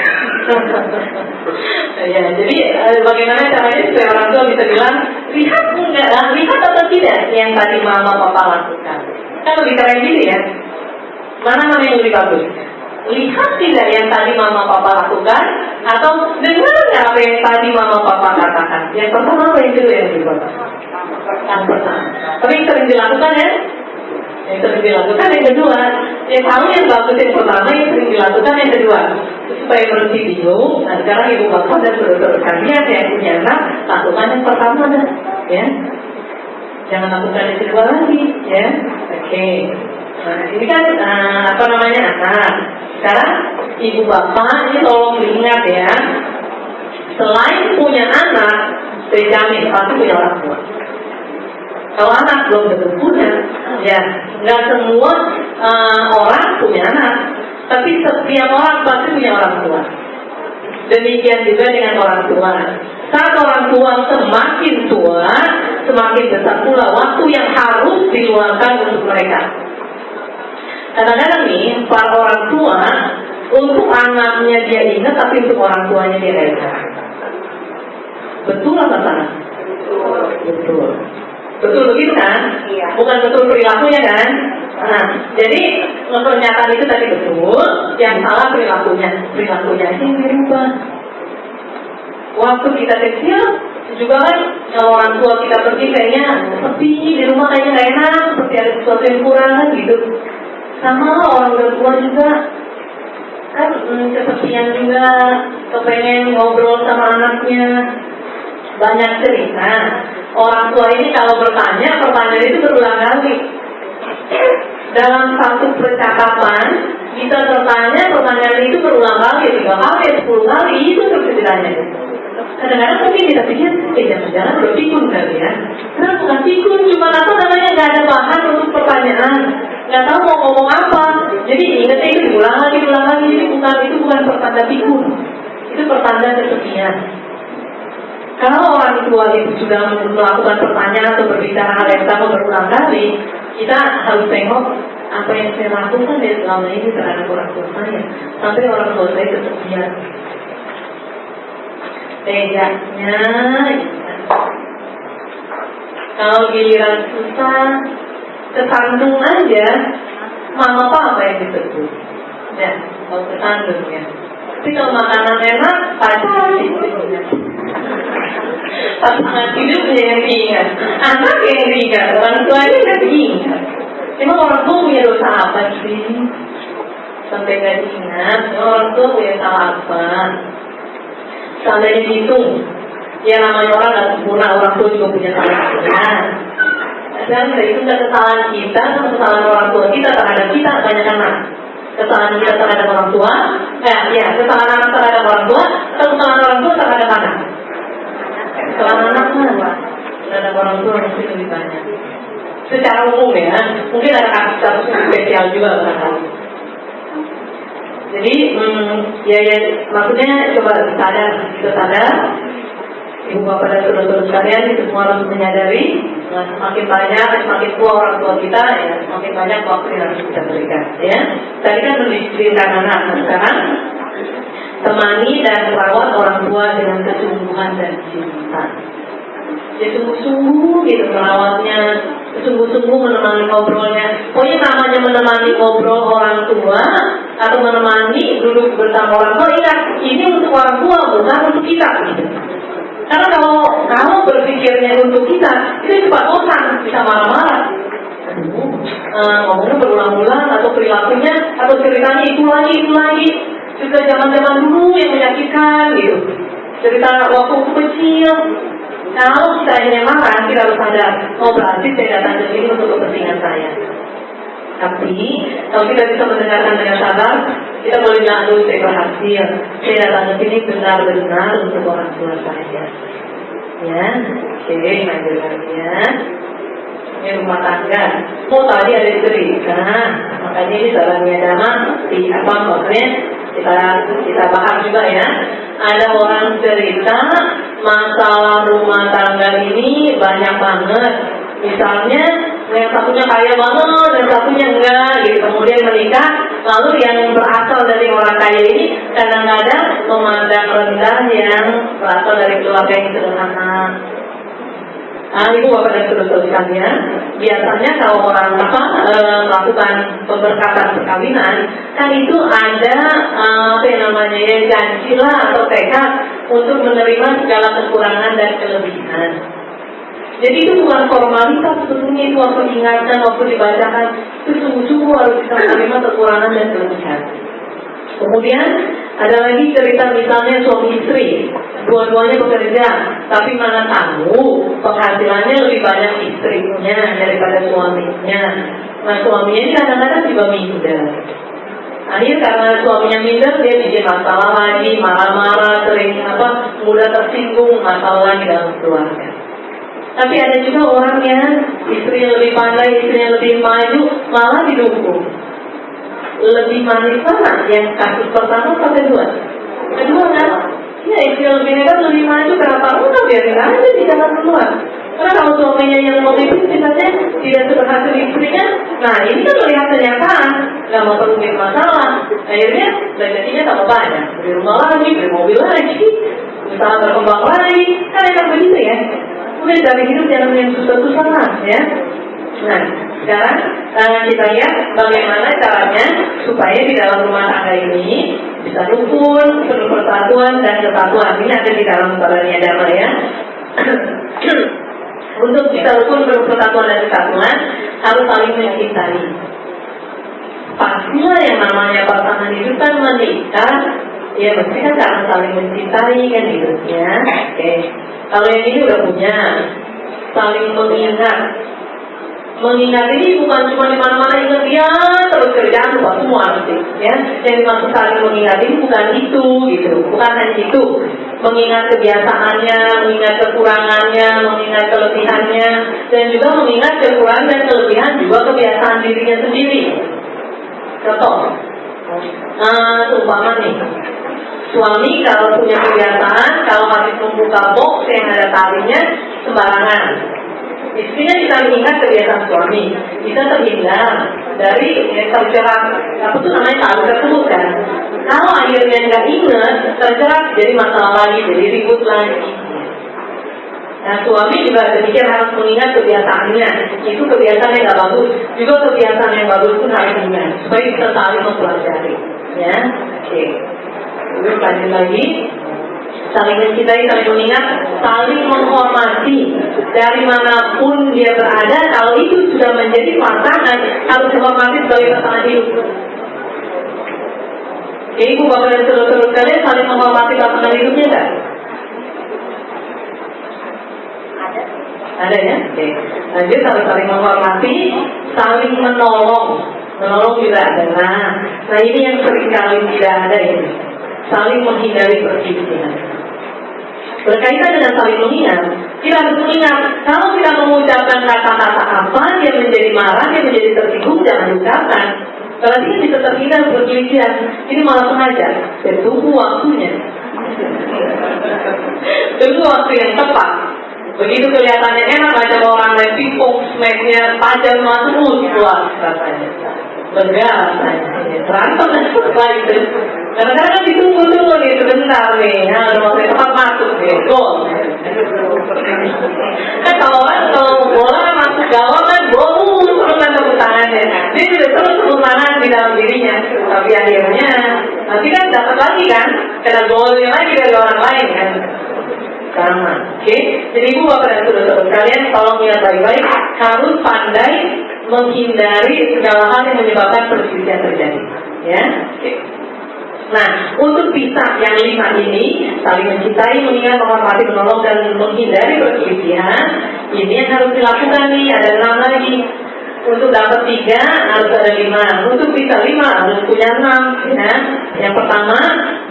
Ya, jadi bagaimana caranya supaya orang tua bisa bilang, lihat atau tidak yang tadi mama papa lakukan? Kan lebih keren gitu ya. Mana yang lebih bagus? Lihat tidak yang tadi mama papa lakukan, atau dengar nggak apa yang tadi mama papa katakan? Yang pertama apa yang kedua yang lebih bagus? Yang pertama. Tapi yang sering dilakukan ya? Yang sering dilakukan yang kedua. Yang tahu yang bagus yang pertama, yang sering dilakukan yang kedua. Supaya berhenti bingung. Nah sekarang ibu bapak dan saudara sekalian yang punya anak, lakukan yang pertama dah, ya. Jangan lakukan yang kedua lagi, ya. Oke. Nah ini kan anak. Sekarang ibu bapak ini tolong diingat ya. Selain punya anak, saya jamin pasti punya orang tua. Kalau anak belum tentu punya, ya nggak semua orang punya anak, tapi setiap orang pasti punya orang tua. Demikian juga dengan orang tua. Saat orang tua semakin tua, semakin besar pula waktu yang harus diluangkan untuk mereka. Kadang-kadang nih, para orang tua untuk anaknya dia ingat, tapi untuk orang tuanya dia nggak ingat. Betul apa salah? Betul. Betul begitu kan? Iya. Bukan betul perilakunya kan? Nah, jadi pernyataan itu tadi betul, yang salah perilakunya. Perilakunya sih dirubah. Waktu kita kecil juga kan, kalau orang tua kita pergi kayaknya sepi, di rumah kayaknya nggak enak, seperti ada sesuatu yang kurang kan gitu. Sama orang tua juga kan kesepian juga, kepengen ngobrol sama anaknya, banyak cerita. Orang tua ini kalau bertanya, pertanyaan itu berulang kali. Dalam satu percakapan kita bertanya, pertanyaan itu berulang kali, 3 kali, 10 kali, itu terus ditanya. Kadang-kadang mungkin kita pikir, jangan-jangan udah pikun kali ya. Karena bukan pikun, cuma nggak ada bahan untuk pertanyaan, nggak tahu mau ngomong apa. Jadi ingatnya itu diulang lagi. Itu bukan pertanda pikun, itu pertanda kesepian. Kalau orang tua itu sudah melakukan pertanyaan atau berbicara hal yang sama berulang kali, kita harus tengok apa yang saya lakukan dari selama ini terhadap orang tua saya, sampai orang tua saya kesepian. Bedanya, kalau giliran susah, kesandung aja, mama apa yang disebut? Ya, kalau kesandung ya. Tapi kalau makanan enak, pacar istrinya. Pasangan hidupnya yang diingat, anak yang diingat, orang tuanya yang diingat. Emang orang tua punya dosa apa sih? Sampai nggak diingat, orang tua punya salah apa? Seandainya dihitung, ya namanya orang nggak sempurna, orang tua juga punya salah. Dan itu nggak kesalahan kita, kesalahan orang tua kita terhadap kita banyak anak. Kesalahan kita terhadap orang tua, kesalahan anak terhadap orang tua, atau kesalahan orang tua terhadap anak. Kesalahan anak mana? Terhadap orang tua mesti lebih banyak. Secara umum ya, mungkin ada kasus spesial juga kan. Jadi ya maksudnya coba kita sadar, ibu bapak dan saudara-saudara sekalian, kita semua harus menyadari, semakin banyak, semakin tua orang tua kita, ya semakin banyak waktu yang harus kita berikan. Ya, tadi kan mendisiplinkan anak, sekarang temani dan merawat orang tua dengan kesungguhan dan cinta. Ya sungguh-sungguh gitu merawatnya, sungguh-sungguh menemani ngobrolnya. Pokoknya namanya menemani ngobrol orang tua atau menemani duduk bersama orang tua, ingat ini untuk orang tua bukan untuk kita gitu. Karena kalau berpikirnya untuk kita, itu cepat bosan, bisa marah-marah. Ngomongnya berulang-ulang atau perilakunya atau ceritanya itu lagi. Cerita zaman-zaman dulu yang menyakitkan gitu. Cerita waktu kecil. Kalau kita hanya makan, kita harus sadar, berarti saya datang ke sini untuk kepentingan saya. Tapi kalau kita bisa mendengarkan dengan sabar, kita boleh bilang dulu saya berhasil. Saya datang ke sini benar-benar untuk orang tua saya. Ya, oke, ya. Ini rumah tangga. Tadi ada cerita, makanya ini sarannya Dama di apa maksudnya kita bahas juga ya. Ada orang cerita masalah rumah tangga ini banyak banget. Misalnya yang satunya kaya banget dan satunya enggak, gitu. Kemudian menikah, lalu yang berasal dari orang kaya ini kadang-kadang memandang rendah yang berasal dari keluarga yang sederhana. Ibu bapak dan saudara sekalian, biasanya kalau orang melakukan pemberkatan perkawinan, kan itu ada janji lah atau tekad untuk menerima segala kekurangan dan kelebihan. Jadi itu bukan formalitas, sebetulnya itu waktu diingatkan, waktu dibacakan, itu sungguh-sungguh harus bisa menerima kekurangan dan kelebihan. Kemudian ada lagi cerita misalnya suami istri, dua-duanya bekerja, tapi mana tahu penghasilannya lebih banyak istrinya daripada suaminya. Nah suaminya ini kadang-kadang juga minder. Akhir karena suaminya minder, dia bikin masalah lagi, marah-marah, sering mudah tersinggung, masalah lagi dalam keluarga. Tapi ada juga orang yang istrinya lebih pandai, istrinya lebih maju, malah didukung. Lebih manis mana yang kasus pertama atau kedua? Kedua kan? Ya istri lebih hebat, lebih maju, kenapa enggak biarin aja di jalan keluar. Karena kalau suaminya yang memimpin misalnya tidak berhasil istrinya, nah ini kan melihat kenyataan, nggak mau terungkit masalah. Akhirnya rezeki-nya tambah banyak, beli rumah lagi, beli mobil lagi, usaha berkembang lagi, kan enak begitu ya. Kemudian dari hidup jangan yang susah-susah lah ya. Nah, sekarang kita lihat bagaimana caranya supaya di dalam rumah tangga ini bisa rukun, penuh persatuan dan kesatuan. Ini ada di dalam sarannya Dama ya. Untuk bisa rukun, penuh persatuan dan kesatuan harus saling mencintai. Pastilah yang namanya pasangan itu kan menikah, ya mesti kan karena saling mencintai kan gitu ya. Oke. Kalau yang ini udah punya, saling mengingat. Mengingat ini bukan cuma di mana-mana ingat dia terus kerjaan lupa semua nanti, ya. Yang dimaksud saling mengingat ini bukan itu, gitu. Bukan hanya itu. Mengingat kebiasaannya, mengingat kekurangannya, mengingat kelebihannya, dan juga mengingat kekurangan dan kelebihan juga kebiasaan dirinya sendiri. Contoh, seumpama nih, suami kalau punya kebiasaan, kalau habis membuka box yang ada talinya sembarangan. Istrinya bisa mengingat kebiasaan suami, bisa terhindar dari terjerat tali tersebut kan. Kalau akhirnya nggak ingat, terjerat jadi masalah lagi, jadi ribut lagi. Nah suami juga demikian harus mengingat kebiasaannya. Itu kebiasaan yang nggak bagus, juga kebiasaan yang bagus pun harus diingat supaya bisa saling mempelajari. Ya, oke. Lalu lanjut lagi. Saling mencintai, saling mengingat, saling menghormati. Dari manapun dia berada, kalau itu sudah menjadi pasangan, harus dihormati sebagai pasangan hidup. Jadi ibu bapak dan saudara-saudara sekalian saling menghormati pasangan hidupnya enggak? Ada ya? Oke. Lanjut, saling menghormati, saling menolong. Menolong juga ada. Nah ini yang seringkali tidak ada ini. Saling menghindari perselisihan. Berkaitan dengan saling mengingat, kita harus mengingat, kalau kita mengucapkan kata-kata apa, dia menjadi marah, dia menjadi tersinggung, jangan ucapkan. Kalau dia bisa terhindar perselisihan, ini malah sengaja. Tunggu waktunya. Tunggu waktu yang tepat. Begitu kelihatannya enak aja orang lain pipok, smacknya tajam masuk, keluar rasanya. Benar rasanya. Berantem setelah itu. Kadang-kadang kan ditunggu-tunggu nih sebentar nih, udah mau tepat masuk nih, gol. Kan kalau bola masuk gawang kan gol, terus kan tepuk tangannya. Dia sudah terus tepuk tangan di dalam dirinya, tapi akhirnya nanti kan dapat lagi kan, kena golnya lagi dari orang lain kan. Sama, oke? Jadi ibu bapak dan saudara kalian tolong lihat baik-baik, harus pandai menghindari segala hal yang menyebabkan perselisihan terjadi, ya. Oke. Nah, untuk bisa yang 5 ini, saling mencintai, mengingat, menghormati, menolong, dan menghindari perselisihan, ini yang harus dilakukan nih, ada 6 lagi. Untuk dapat 3 harus ada 5. Untuk bisa 5 harus punya 6, ya. Yang pertama,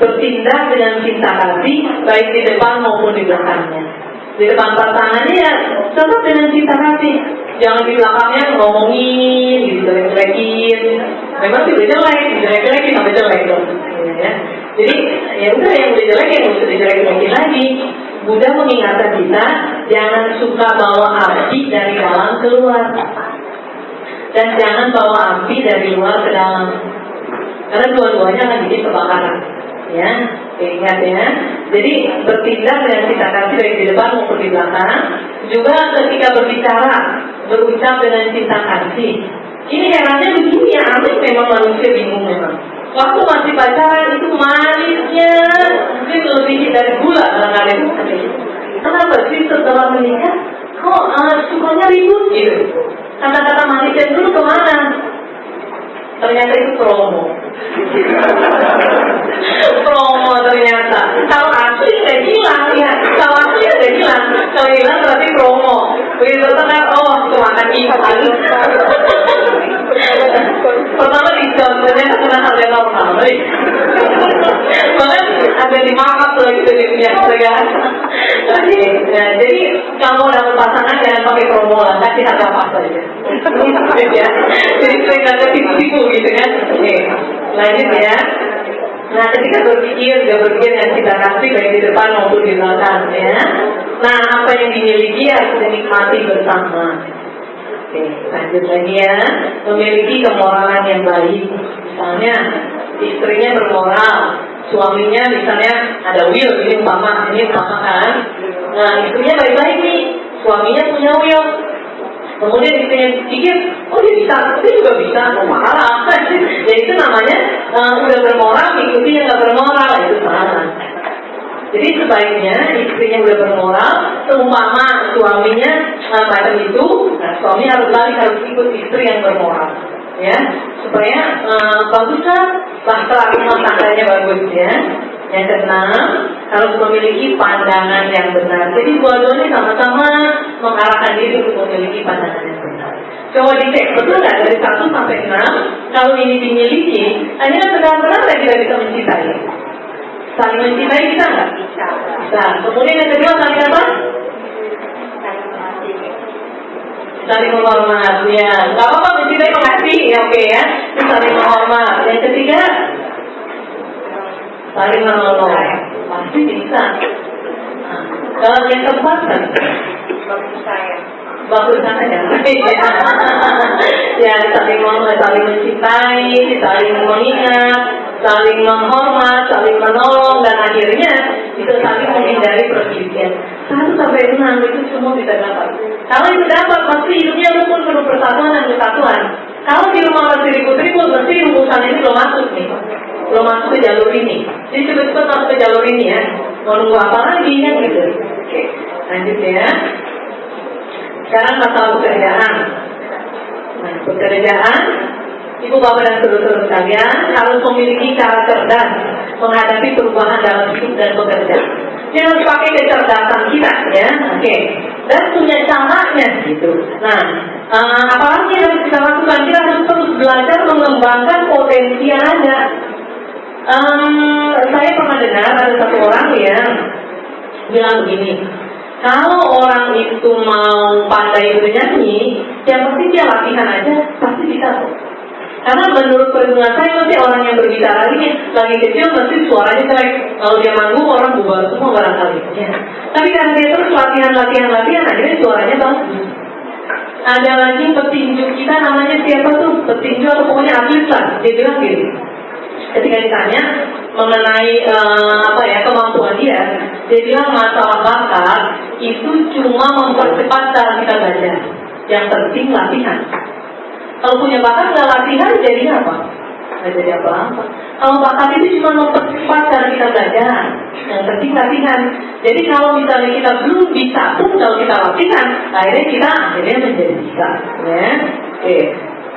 bertindak dengan cinta kasih, baik di depan maupun di belakangnya. Di depan pasangannya ya tetap dengan cinta kasih, jangan di belakangnya ngomongin, dijelek-jelekin. Memang sih udah jelek, dijelek-jelekin sampai jelek dong. Ya. Jadi ya udah, yang udah jelek yang usah dijelek-jelekin lagi. Buddha mengingatkan kita jangan suka bawa api dari dalam keluar, dan jangan bawa api dari luar ke dalam, karena dua-duanya akan jadi kebakaran. Ya, ingat ya. Jadi bertindak dengan cinta kasih baik di depan maupun di belakang. Juga ketika berbicara, berucap dengan cinta kasih. Ini herannya begini ya, aneh memang manusia bingung memang. Waktu masih pacaran itu manisnya mungkin lebih dari gula barangkali. Kenapa sih setelah menikah kok sukanya ribut gitu? Kata-kata manisnya dulu kemana? Ternyata itu promo. Promo ternyata. Kalau asli udah hilang ya. Kalau asli udah hilang. Kalau hilang berarti promo. Begitu kan, oh cuma makan ikan. Pertama dijual, ternyata kena harga normal. Bahkan ada di markup lagi dari pihak pedagang. Jadi kalau dapat pasangan jangan pakai promo lah, kasih harga pas aja. Jadi sering ada tipu-tipu gitu kan. Oke, lanjut ya. Nah, ketika berpikir dengan cinta kasih baik di depan maupun di belakang ya. Nah, apa yang dimiliki harus dinikmati bersama. Oke, lanjut lagi ya. Memiliki kemoralan yang baik. Misalnya istrinya bermoral, suaminya misalnya ada will, ini umpama kan. Nah, istrinya baik-baik nih, suaminya punya will. Kemudian istrinya pikir, oh dia bisa, dia juga bisa, marah. Ya itu namanya udah bermoral, ikuti yang gak bermoral, itu salah. Jadi sebaiknya istrinya udah bermoral, seumpama suaminya macam itu, nah, suami harus balik, harus ikut istri yang bermoral, ya, supaya baguslah bahtera rumah tangganya bagus ya. Yang keenam, harus memiliki pandangan yang benar. Jadi dua-duanya sama-sama mengarahkan diri untuk memiliki pandangan yang benar. Coba dicek, betul nggak dari 1 sampai 6, kalau ini dimiliki, hanya benar-benar kita bisa mencintai. Saling mencintai bisa nggak? Bisa. Kemudian yang kedua saling apa? Saling menghormat. Ya, nggak apa-apa mencintai mengasihi, ya oke ya. Saling menghormat. Yang ketiga, saling menolong. Pasti bisa. Nah, kalau yang keempat kan? Bagus saja. Ya, saling mencintai, saling mengingat, saling menghormat, saling menolong, dan akhirnya bisa saling menghindari perselisihan. 1 sampai 6 itu semua bisa dapat. Kalau itu dapat, pasti hidupnya rukun, penuh persatuan dan kesatuan. Kalau di rumah masih ribut-ribut, pasti rumusan ini belum masuk nih, belum masuk ke jalur ini. Jadi cepat-cepat masuk ke jalur ini ya. Mau nunggu apa lagi kan gitu. Oke, lanjut ya. Sekarang masalah pekerjaan. Nah, pekerjaan, ibu bapak dan saudara-saudara sekalian harus memiliki cara cerdas menghadapi perubahan dalam hidup dan bekerja. Dia harus pakai kecerdasan kita, ya, oke. Dan punya caranya, gitu. Nah, apalagi yang harus kita lakukan? Kita harus terus belajar mengembangkan potensi yang ada. Saya pernah dengar ada satu orang yang bilang begini. Kalau orang itu mau pandai bernyanyi, yang penting dia latihan aja, pasti bisa. Karena menurut perhitungan saya, mesti orang yang berbicara ini lagi kecil mesti suaranya jelek. Kalau dia manggung, orang bubar semua barangkali. Ya. Tapi karena dia terus latihan, akhirnya suaranya bagus. Ada lagi petinju kita, namanya siapa tuh? Petinju atau pokoknya atlet lah. Dia bilang gini, ketika ditanya mengenai kemampuan dia bilang masalah bakat itu cuma mempercepat cara kita belajar. Yang penting latihan. Kalau punya bakat nggak latihan, jadinya apa? Nggak jadi apa-apa. Kalau bakat itu cuma mempercepat cara kita belajar. Yang penting latihan. Jadi kalau misalnya kita belum bisa pun, kalau kita latihan, akhirnya kita menjadi bisa. Ya, oke.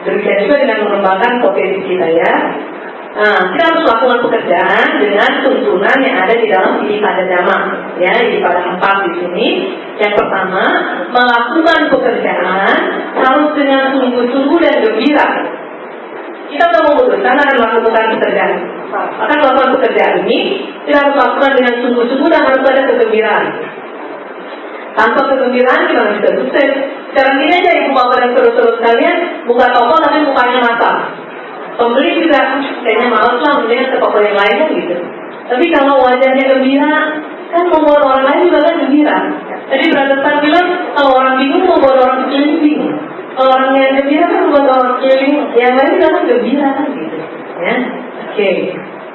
Demikian juga dengan mengembangkan potensi kita ya. Nah, kita harus lakukan pekerjaan dengan tuntunan yang ada di dalam ini pada zaman. Ya, ini pada 4 di sini. Yang pertama, melakukan pekerjaan harus dengan sungguh-sungguh dan gembira. Kita sudah memutuskan akan melakukan pekerjaan. Akan melakukan pekerjaan ini, kita harus lakukan dengan sungguh-sungguh dan harus ada kegembiraan. Tanpa kegembiraan kita nggak bisa sukses. Sekarang ini aja ibu bapak dan saudara-saudara sekalian buka toko tapi mukanya masak. Pembeli juga kayaknya malas lah, mendingan ke toko yang lainnya gitu. Tapi kalau wajahnya gembira, kan membuat orang lain juga kan gembira. Jadi berdasarkan bilang, kalau orang bingung membuat orang sekeliling bingung. Kalau orang yang gembira kan membuat orang sekeliling yang lain juga kan gembira kan gitu. Ya, oke.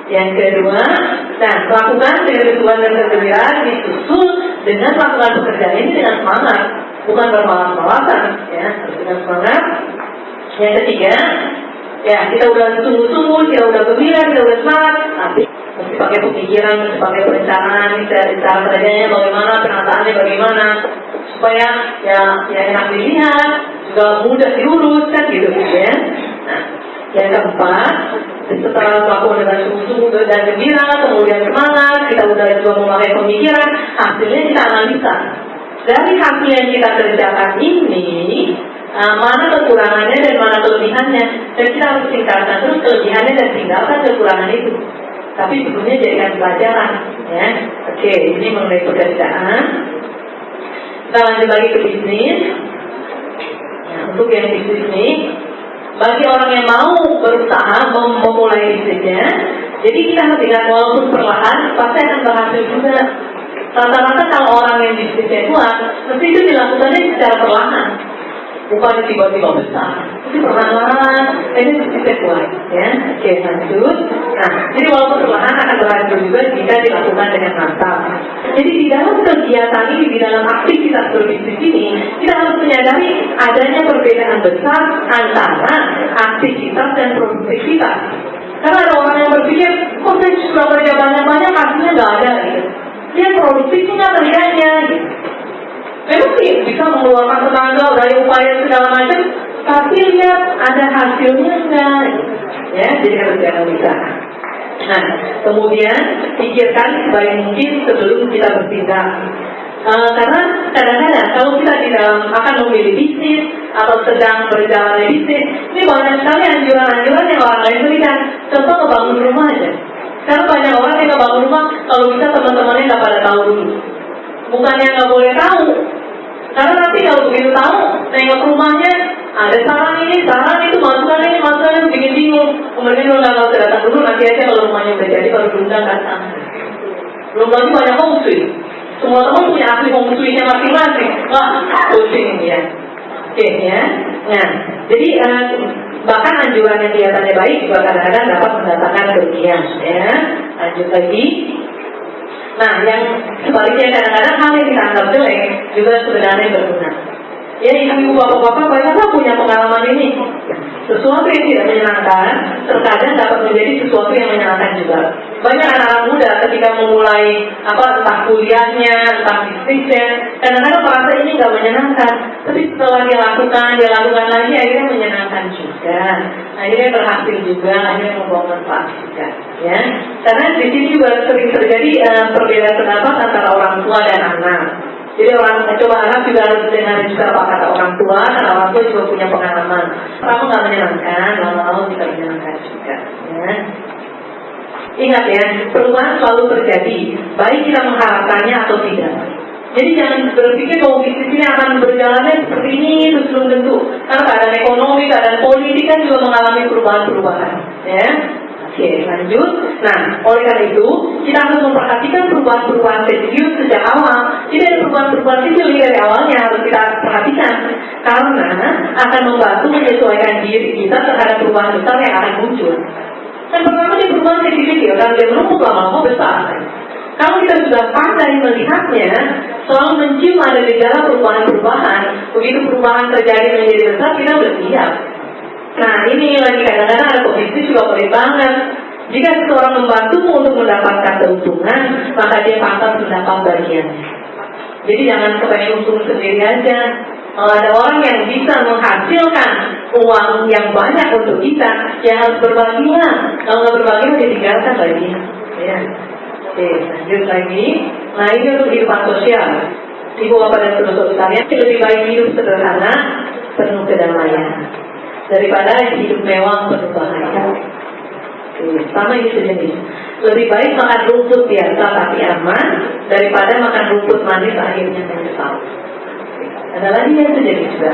Yang kedua, lakukan dengan kesukaan dan kegembiraan disusul dengan melakukan pekerjaan ini dengan semangat, bukan bermalas-malasan, ya, dengan semangat. Yang ketiga, ya kita udah sungguh-sungguh, kita udah gembira, kita udah semangat, tapi mesti pakai pemikiran, mesti pakai perencanaan, cara kerjanya bagaimana, penataannya bagaimana, supaya ya enak dilihat, juga mudah diurus kan gitu ya. Nah, yang keempat, setelah melakukan dengan sungguh-sungguh dan gembira, kemudian semangat, kita udah juga memakai pemikiran, hasilnya kita analisa. Dari hasil yang kita kerjakan ini, mana kekurangannya dan mana kelebihannya, dan kita harus tingkatkan terus kelebihannya dan tinggalkan kekurangan itu. Tapi sebelumnya jadikan pelajaran, ya. Oke, ini mengenai pekerjaan. Kita lanjut lagi ke bisnis. Nah, untuk yang bisnis ini, bagi orang yang mau berusaha memulai bisnisnya, jadi kita harus ingat walaupun perlahan, pasti akan berhasil juga. Rata-rata kalau orang yang bisnisnya kuat, mesti itu dilakukannya secara perlahan. Bukan tiba-tiba besar, itu perlahan-lahan, ini bisnisnya kuat, ya. Oke, lanjut. Nah, jadi walaupun perlahan akan berhasil juga jika dilakukan dengan mantap. Jadi di dalam kegiatan ini, di dalam aktivitas berbisnis ini, kita harus menyadari adanya perbedaan besar antara aktivitas dan produktivitas. Karena ada orang yang berpikir, kok saya sudah kerja banyak-banyak, hasilnya nggak ada, gitu. Dia produktifnya kerjanya, gitu. Memang sih bisa mengeluarkan tenaga, daya upaya segala macam, tapi lihat ada hasilnya enggak, ya, jadi harus jangan bisa. Nah, kemudian pikirkan sebaik mungkin sebelum kita bertindak. Karena kadang-kadang kalau kita akan memilih bisnis atau sedang berjalan di bisnis, ini banyak sekali anjuran-anjuran yang orang lain berikan. Contoh ngebangun rumah aja. Karena banyak orang yang ngebangun rumah, kalau bisa teman-temannya nggak pada tahu dulu. Bukannya nggak boleh tahu, karena nanti kalau begitu tahu, nengok rumahnya, ada saran ini, saran itu, masukan itu, bikin bingung. Kemudian lo nggak mau datang dulu, nanti aja kalau rumahnya udah jadi, baru diundang datang. Belum lagi banyak feng shui. Semua teman punya ahli feng shui-nya masing-masing. Wah, pusing ya. Oke ya. Nah, jadi bahkan anjuran yang kelihatannya baik juga kadang-kadang dapat mendatangkan kerugian. Ya, lanjut lagi. Nah, yang sebaliknya kadang-kadang hal yang kita anggap jelek juga sebenarnya berguna. Ya, ibu-ibu, bapak-bapak banyaklah punya pengalaman ini. Sesuatu yang tidak menyenangkan terkadang dapat menjadi sesuatu yang menyenangkan juga. Banyak anak-anak muda ketika memulai entah kuliahnya, entah bisnisnya, kadang-kadang merasa ini nggak menyenangkan. Tapi setelah dia lakukan lagi, akhirnya menyenangkan juga. Akhirnya berhasil juga, akhirnya membawa manfaat juga. Ya, karena di sini juga sering terjadi perbedaan pendapat antara orang tua dan anak. Jadi coba anak juga harus dengar juga apa kata orang tua, karena orang tua juga punya pengalaman. Kamu nggak menyenangkan, lama-lama juga menyenangkan juga. Ya. Ingat ya, perubahan selalu terjadi, baik kita mengharapkannya atau tidak. Jadi jangan berpikir bahwa bisnis ini akan berjalannya seperti ini, terus belum tentu. Karena keadaan ekonomi, keadaan politik kan juga mengalami perubahan-perubahan. Ya. Oke, lanjut. Nah, oleh karena itu, kita harus memperhatikan perubahan-perubahan kecil sejak awal. Jadi ada perubahan-perubahan kecil dari awalnya harus kita perhatikan. Karena akan membantu menyesuaikan diri kita terhadap perubahan besar yang akan muncul. Dan pertama dia perubahan kecil-kecil, karena dia menumpuk lama-lama besar. Kalau kita sudah pandai melihatnya, selalu mencium ada gejala perubahan-perubahan, begitu perubahan terjadi menjadi besar, kita sudah siap. Nah, ini lagi kadang-kadang ada pebisnis juga pelit banget. Jika seseorang membantumu untuk mendapatkan keuntungan, maka dia pantas mendapat bagiannya. Jadi jangan kepengen untung sendiri aja. Kalau ada orang yang bisa menghasilkan uang yang banyak untuk kita, ya harus berbagilah. Kalau nggak berbagi, ditinggalkan lagi. Ya. Oke, lanjut lagi. Nah, ini untuk kehidupan sosial. Ibu bapak dan saudara sekalian, lebih baik hidup sederhana, penuh kedamaian, daripada hidup mewah penuh bahaya. Sama ini sejenis. Lebih baik makan rumput biasa tapi aman, daripada makan rumput manis akhirnya menyesal. Ada lagi yang sejenis juga.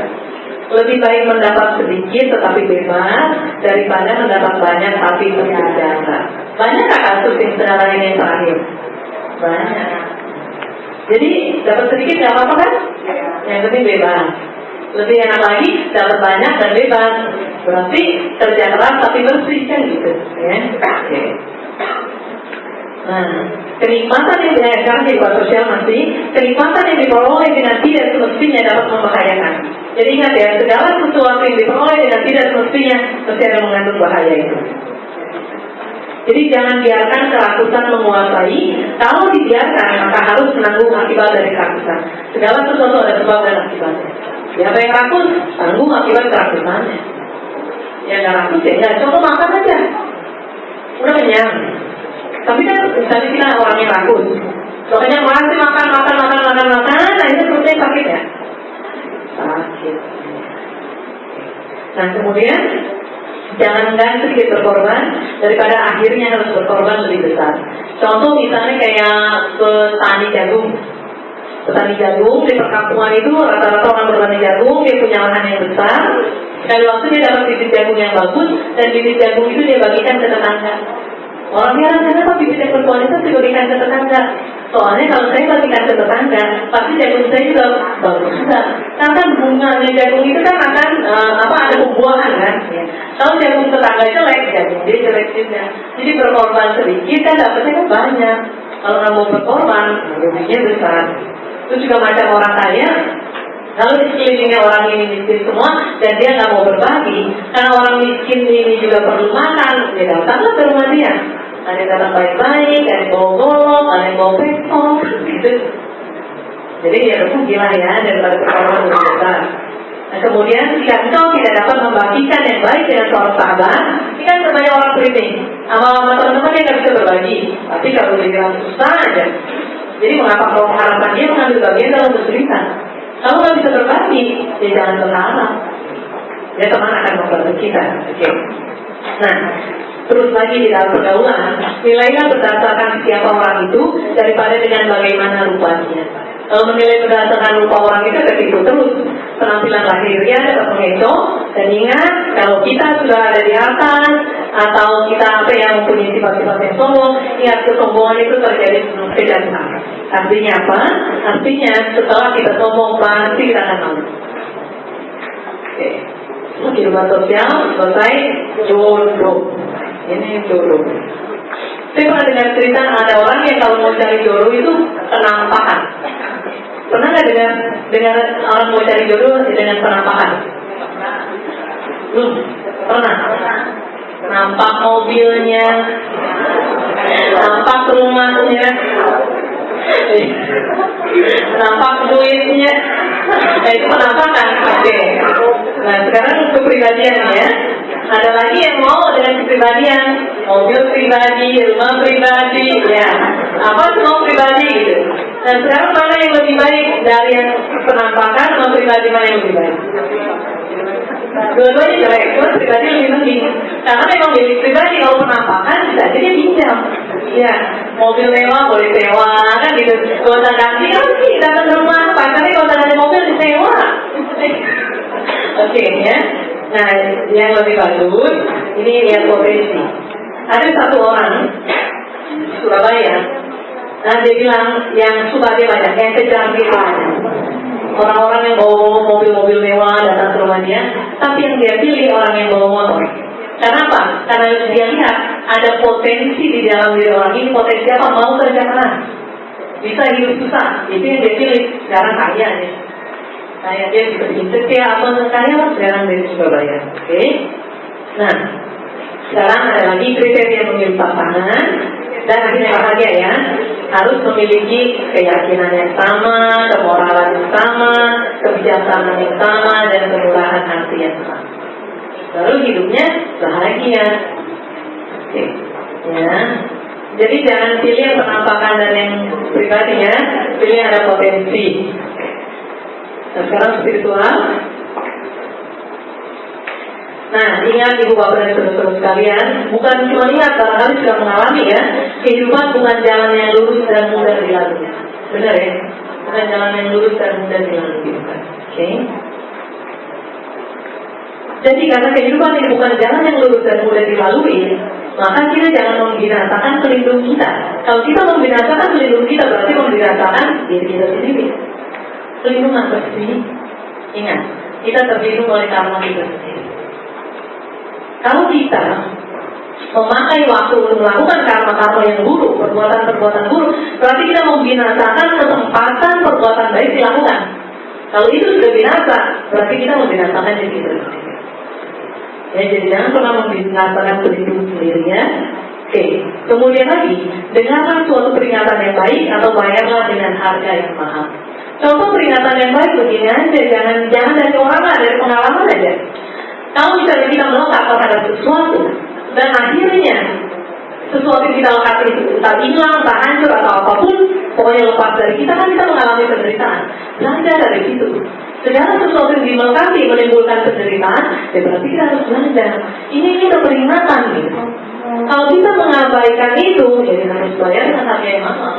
Lebih baik mendapat sedikit tetapi bebas, daripada mendapat banyak tapi terjangka. Banyak kasus yang sekarang ini yang terakhir. Banyak. Jadi dapat sedikit nggak apa-apa kan? Yang penting bebas. Lebih enak lagi dapat banyak dan bebas. Berarti kerja keras tapi bersih kan gitu. Ya. Oke. Nah, kenikmatan yang sekarang di buat sosial masih, kenikmatan yang diperoleh dengan tidak semestinya dapat membahayakan. Jadi ingat ya, segala sesuatu yang diperoleh dengan tidak semestinya mesti ada mengandung bahaya itu. Jadi jangan biarkan kerakusan menguasai. Kalau dibiarkan maka harus menanggung akibat dari kerakusan. Segala sesuatu ada sebab dan akibatnya. Siapa yang rakus, tanggung akibat kerakusannya. Yang nggak rakus ya, ya coba makan aja. Udah kenyang. Tapi kan misalnya kita orang yang rakus, soalnya masih makan, nah itu perutnya sakit ya? Sakit. Nah kemudian jangan sedikit berkorban daripada akhirnya harus berkorban lebih besar. Contoh misalnya kayak petani jagung. Petani jagung di perkampungan itu rata-rata orang bertani jagung, dia punya lahan yang besar. Sekali waktu dia dapat bibit jagung yang bagus, dan bibit jagung itu dia bagikan ke tetangga. Orang heran kenapa bibit yang berkualitas diberikan ke tetangga. Soalnya kalau saya bagikan ke tetangga, pasti jagung saya juga bagus juga. Karena bunganya jagung itu kan akan ada pembuahan kan. Ya. Kalau jagung tetangga jelek, jagung dia jelek juga. Jadi berkorban sedikit kan dapatnya kan banyak. Kalau nggak mau berkorban, ruginya besar. Itu juga macam orang kaya. Kalau di sekelilingnya orang ini miskin semua dan dia nggak mau berbagi, karena orang miskin ini juga perlu makan, dia datanglah ke rumah dia. Ada yang datang baik-baik, ada yang bawa golong, ada yang bawa pekong, gitu. Jadi ya rugilah ya daripada perkorban lebih besar. Nah kemudian jika engkau tidak dapat membagikan yang baik dengan seorang sahabat, ini kan banyak orang kritik. Sama teman-teman dia nggak bisa berbagi, tapi kalau dia bilang susah aja. Jadi mengapa kau mengharapkan dia mengambil bagian dalam kesulitan? Kalau nggak bisa berbagi, ya jangan berharap. Ya teman akan membantu kita. Oke. Nah, terus lagi di dalam pergaulan, nilailah berdasarkan siapa orang itu daripada dengan bagaimana rupanya. Kalau menilai berdasarkan rupa orang itu begitu terus, penampilan lahirnya dapat mengecoh. Dan ingat, kalau kita sudah ada di atas atau kita yang mempunyai sifat-sifat yang sombong, ingat kesombongan itu terjadi sebelum kejahatan. Artinya apa? Artinya setelah kita sombong pasti kita akan malu. Oke. Kehidupan sosial selesai. Jodoh. Ini jodoh. Saya pernah dengar cerita ada orang yang kalau mau cari jodoh itu penampakan. Pernah nggak dengar orang mau cari jodoh dengan penampakan? Pernah. Nampak mobilnya, nampak rumahnya, nampak duitnya. Nah itu penampakan. Oke. Nah sekarang kepribadiannya. Ada lagi yang mau dengan kepribadian, mobil pribadi, rumah pribadi, ya apa semua pribadi gitu. Nah sekarang mana yang lebih baik dari yang penampakan, rumah pribadi mana yang lebih baik? Dua-duanya jelek, cuma pribadi lebih penting. Karena memang milik pribadi, kalau penampakan bisa jadi pinjam. Ya, mobil mewah boleh sewa, kan gitu. Gonta ganti kan sih, datang ke rumah, pacarnya gonta ganti mobil disewa. Oke, ya. Nah, yang lebih bagus, ini lihat potensi. Ada satu orang, Surabaya. Nah, dia bilang yang suka dia banyak, yang kejar dia banyak. Orang-orang yang bawa mobil-mobil mewah datang ke rumah dia, tapi yang dia pilih orang yang bawa motor. Karena apa? Karena dia lihat ada potensi di dalam diri orang ini, potensi apa? Mau kerja keras, bisa hidup susah. Itu yang dia pilih. Sekarang kaya nih. Kaya dia bisa setia atau kaya lah sekarang dari Surabaya. Oke? Nah, sekarang ada lagi kriteria memilih pasangan. Dan akhirnya bahagia ya, harus memiliki keyakinan yang sama, kemoralan yang sama, kebijaksanaan yang sama, dan kemurahan hati yang sama. Lalu hidupnya bahagia. Oke, ya. Jadi jangan pilih yang penampakan dan yang pribadi ya, pilih yang ada potensi. Nah, sekarang spiritual. Nah, ingat ibu bapak dan saudara sekalian, bukan cuma ingat, barangkali sudah mengalami ya, kehidupan bukan jalan yang lurus dan mudah dilalui. Benar ya? Bukan jalan yang lurus dan mudah dilalui. Oke? Jadi karena kehidupan ini bukan jalan yang lurus dan mudah dilalui, maka kita jangan membinasakan pelindung kita. Kalau kita membinasakan pelindung kita, berarti membinasakan diri kita sendiri. Pelindung apa sih? Ingat, kita terlindung oleh karma kita sendiri. Kalau kita memakai waktu untuk melakukan karma-karma yang buruk, perbuatan-perbuatan buruk, berarti kita membinasakan kesempatan perbuatan baik dilakukan. Kalau itu sudah binasa, berarti kita membinasakan diri kita sendiri. Ya, jadi jangan pernah membinasakan pelindung sendiri ya. Oke, kemudian lagi, dengarkan suatu peringatan yang baik atau bayarlah dengan harga yang mahal. Contoh peringatan yang baik begini aja, jangan dari orang lah, dari pengalaman aja. Kalau misalnya kita melekat terhadap sesuatu dan akhirnya sesuatu yang kita lekat itu entah hilang, entah hancur atau apapun, pokoknya lepas dari kita, kan kita mengalami penderitaan. Belajar dari situ. Segala sesuatu yang dimiliki menimbulkan penderitaan, ya berarti kita harus belajar. Ini kita peringatan gitu. Kalau kita mengabaikan itu, jadi harus bayar dengan harga yang mahal.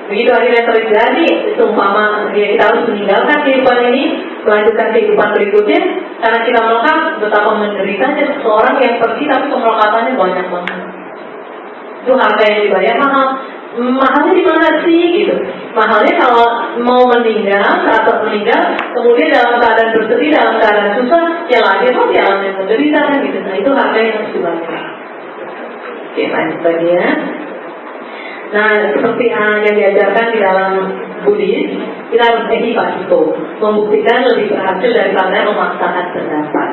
Begitu akhirnya terjadi, seumpama kita harus meninggalkan kehidupan ini, melanjutkan kehidupan berikutnya, karena kita melekat, betapa menderitanya seseorang yang pergi tapi pemelekatannya banyak banget. Itu harga yang dibayar mahal. Mahalnya di mana sih gitu? Mahalnya kalau mau meninggal, saat meninggal, kemudian dalam keadaan bersedih, dalam keadaan susah, ya lagi kok jalan yang menderita kan gitu. Nah itu harga yang harus dibayar. Oke, lanjut lagi ya. Nah, seperti yang diajarkan di dalam Buddhis, kita harus ehipasiko, membuktikan lebih berhasil daripada memaksakan pendapat.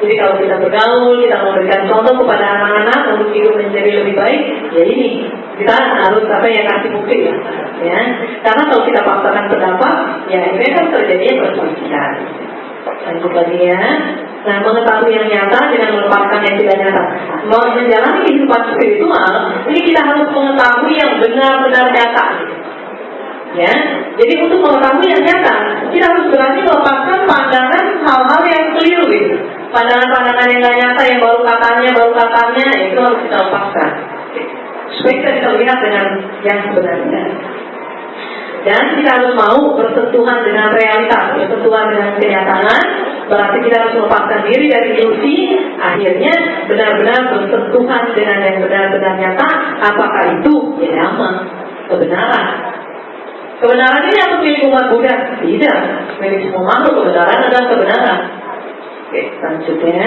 Jadi kalau kita bergaul, kita memberikan contoh kepada anak-anak untuk hidup menjadi lebih baik, ya ini kita harus kasih bukti ya. Karena kalau kita paksakan pendapat, ya ini kan terjadinya perselisihan. Lanjut lagi ya. Nah, mengetahui yang nyata dengan melepaskan yang tidak nyata. Menjalani kehidupan spiritual, ini kita harus mengetahui yang benar-benar nyata. Ya, jadi untuk mengetahui yang nyata, kita harus berani melepaskan pandangan hal-hal yang keliru gitu. Pandangan-pandangan yang nggak nyata, yang baru katanya, itu harus kita lepaskan. Supaya kita bisa lihat dengan yang sebenarnya. Dan kita harus mau bersentuhan dengan realitas, bersentuhan dengan kenyataan. Berarti kita harus melepaskan diri dari ilusi. Akhirnya benar-benar bersentuhan dengan yang benar-benar nyata. Apakah itu? Ya dhamma, kebenaran. Kebenaran ini apa milik umat Buddha? Tidak, milik semua makhluk. Kebenaran adalah kebenaran. Oke, selanjutnya.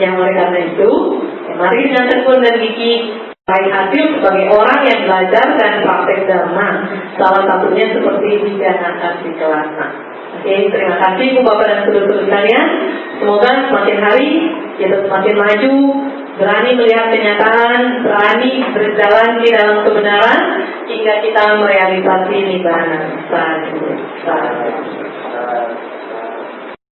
Yang oleh karena itu, mari dengan tekun dan gigih raih hasil sebagai orang yang belajar dan praktek dhamma. Salah satunya seperti Vijana Kasih Kelana. Oke, terima kasih Ibu Bapak dan saudara-saudara sekalian. Semoga semakin hari kita semakin maju, berani melihat kenyataan, berani berjalan di dalam kebenaran hingga kita merealisasi nibbana. Sadhu.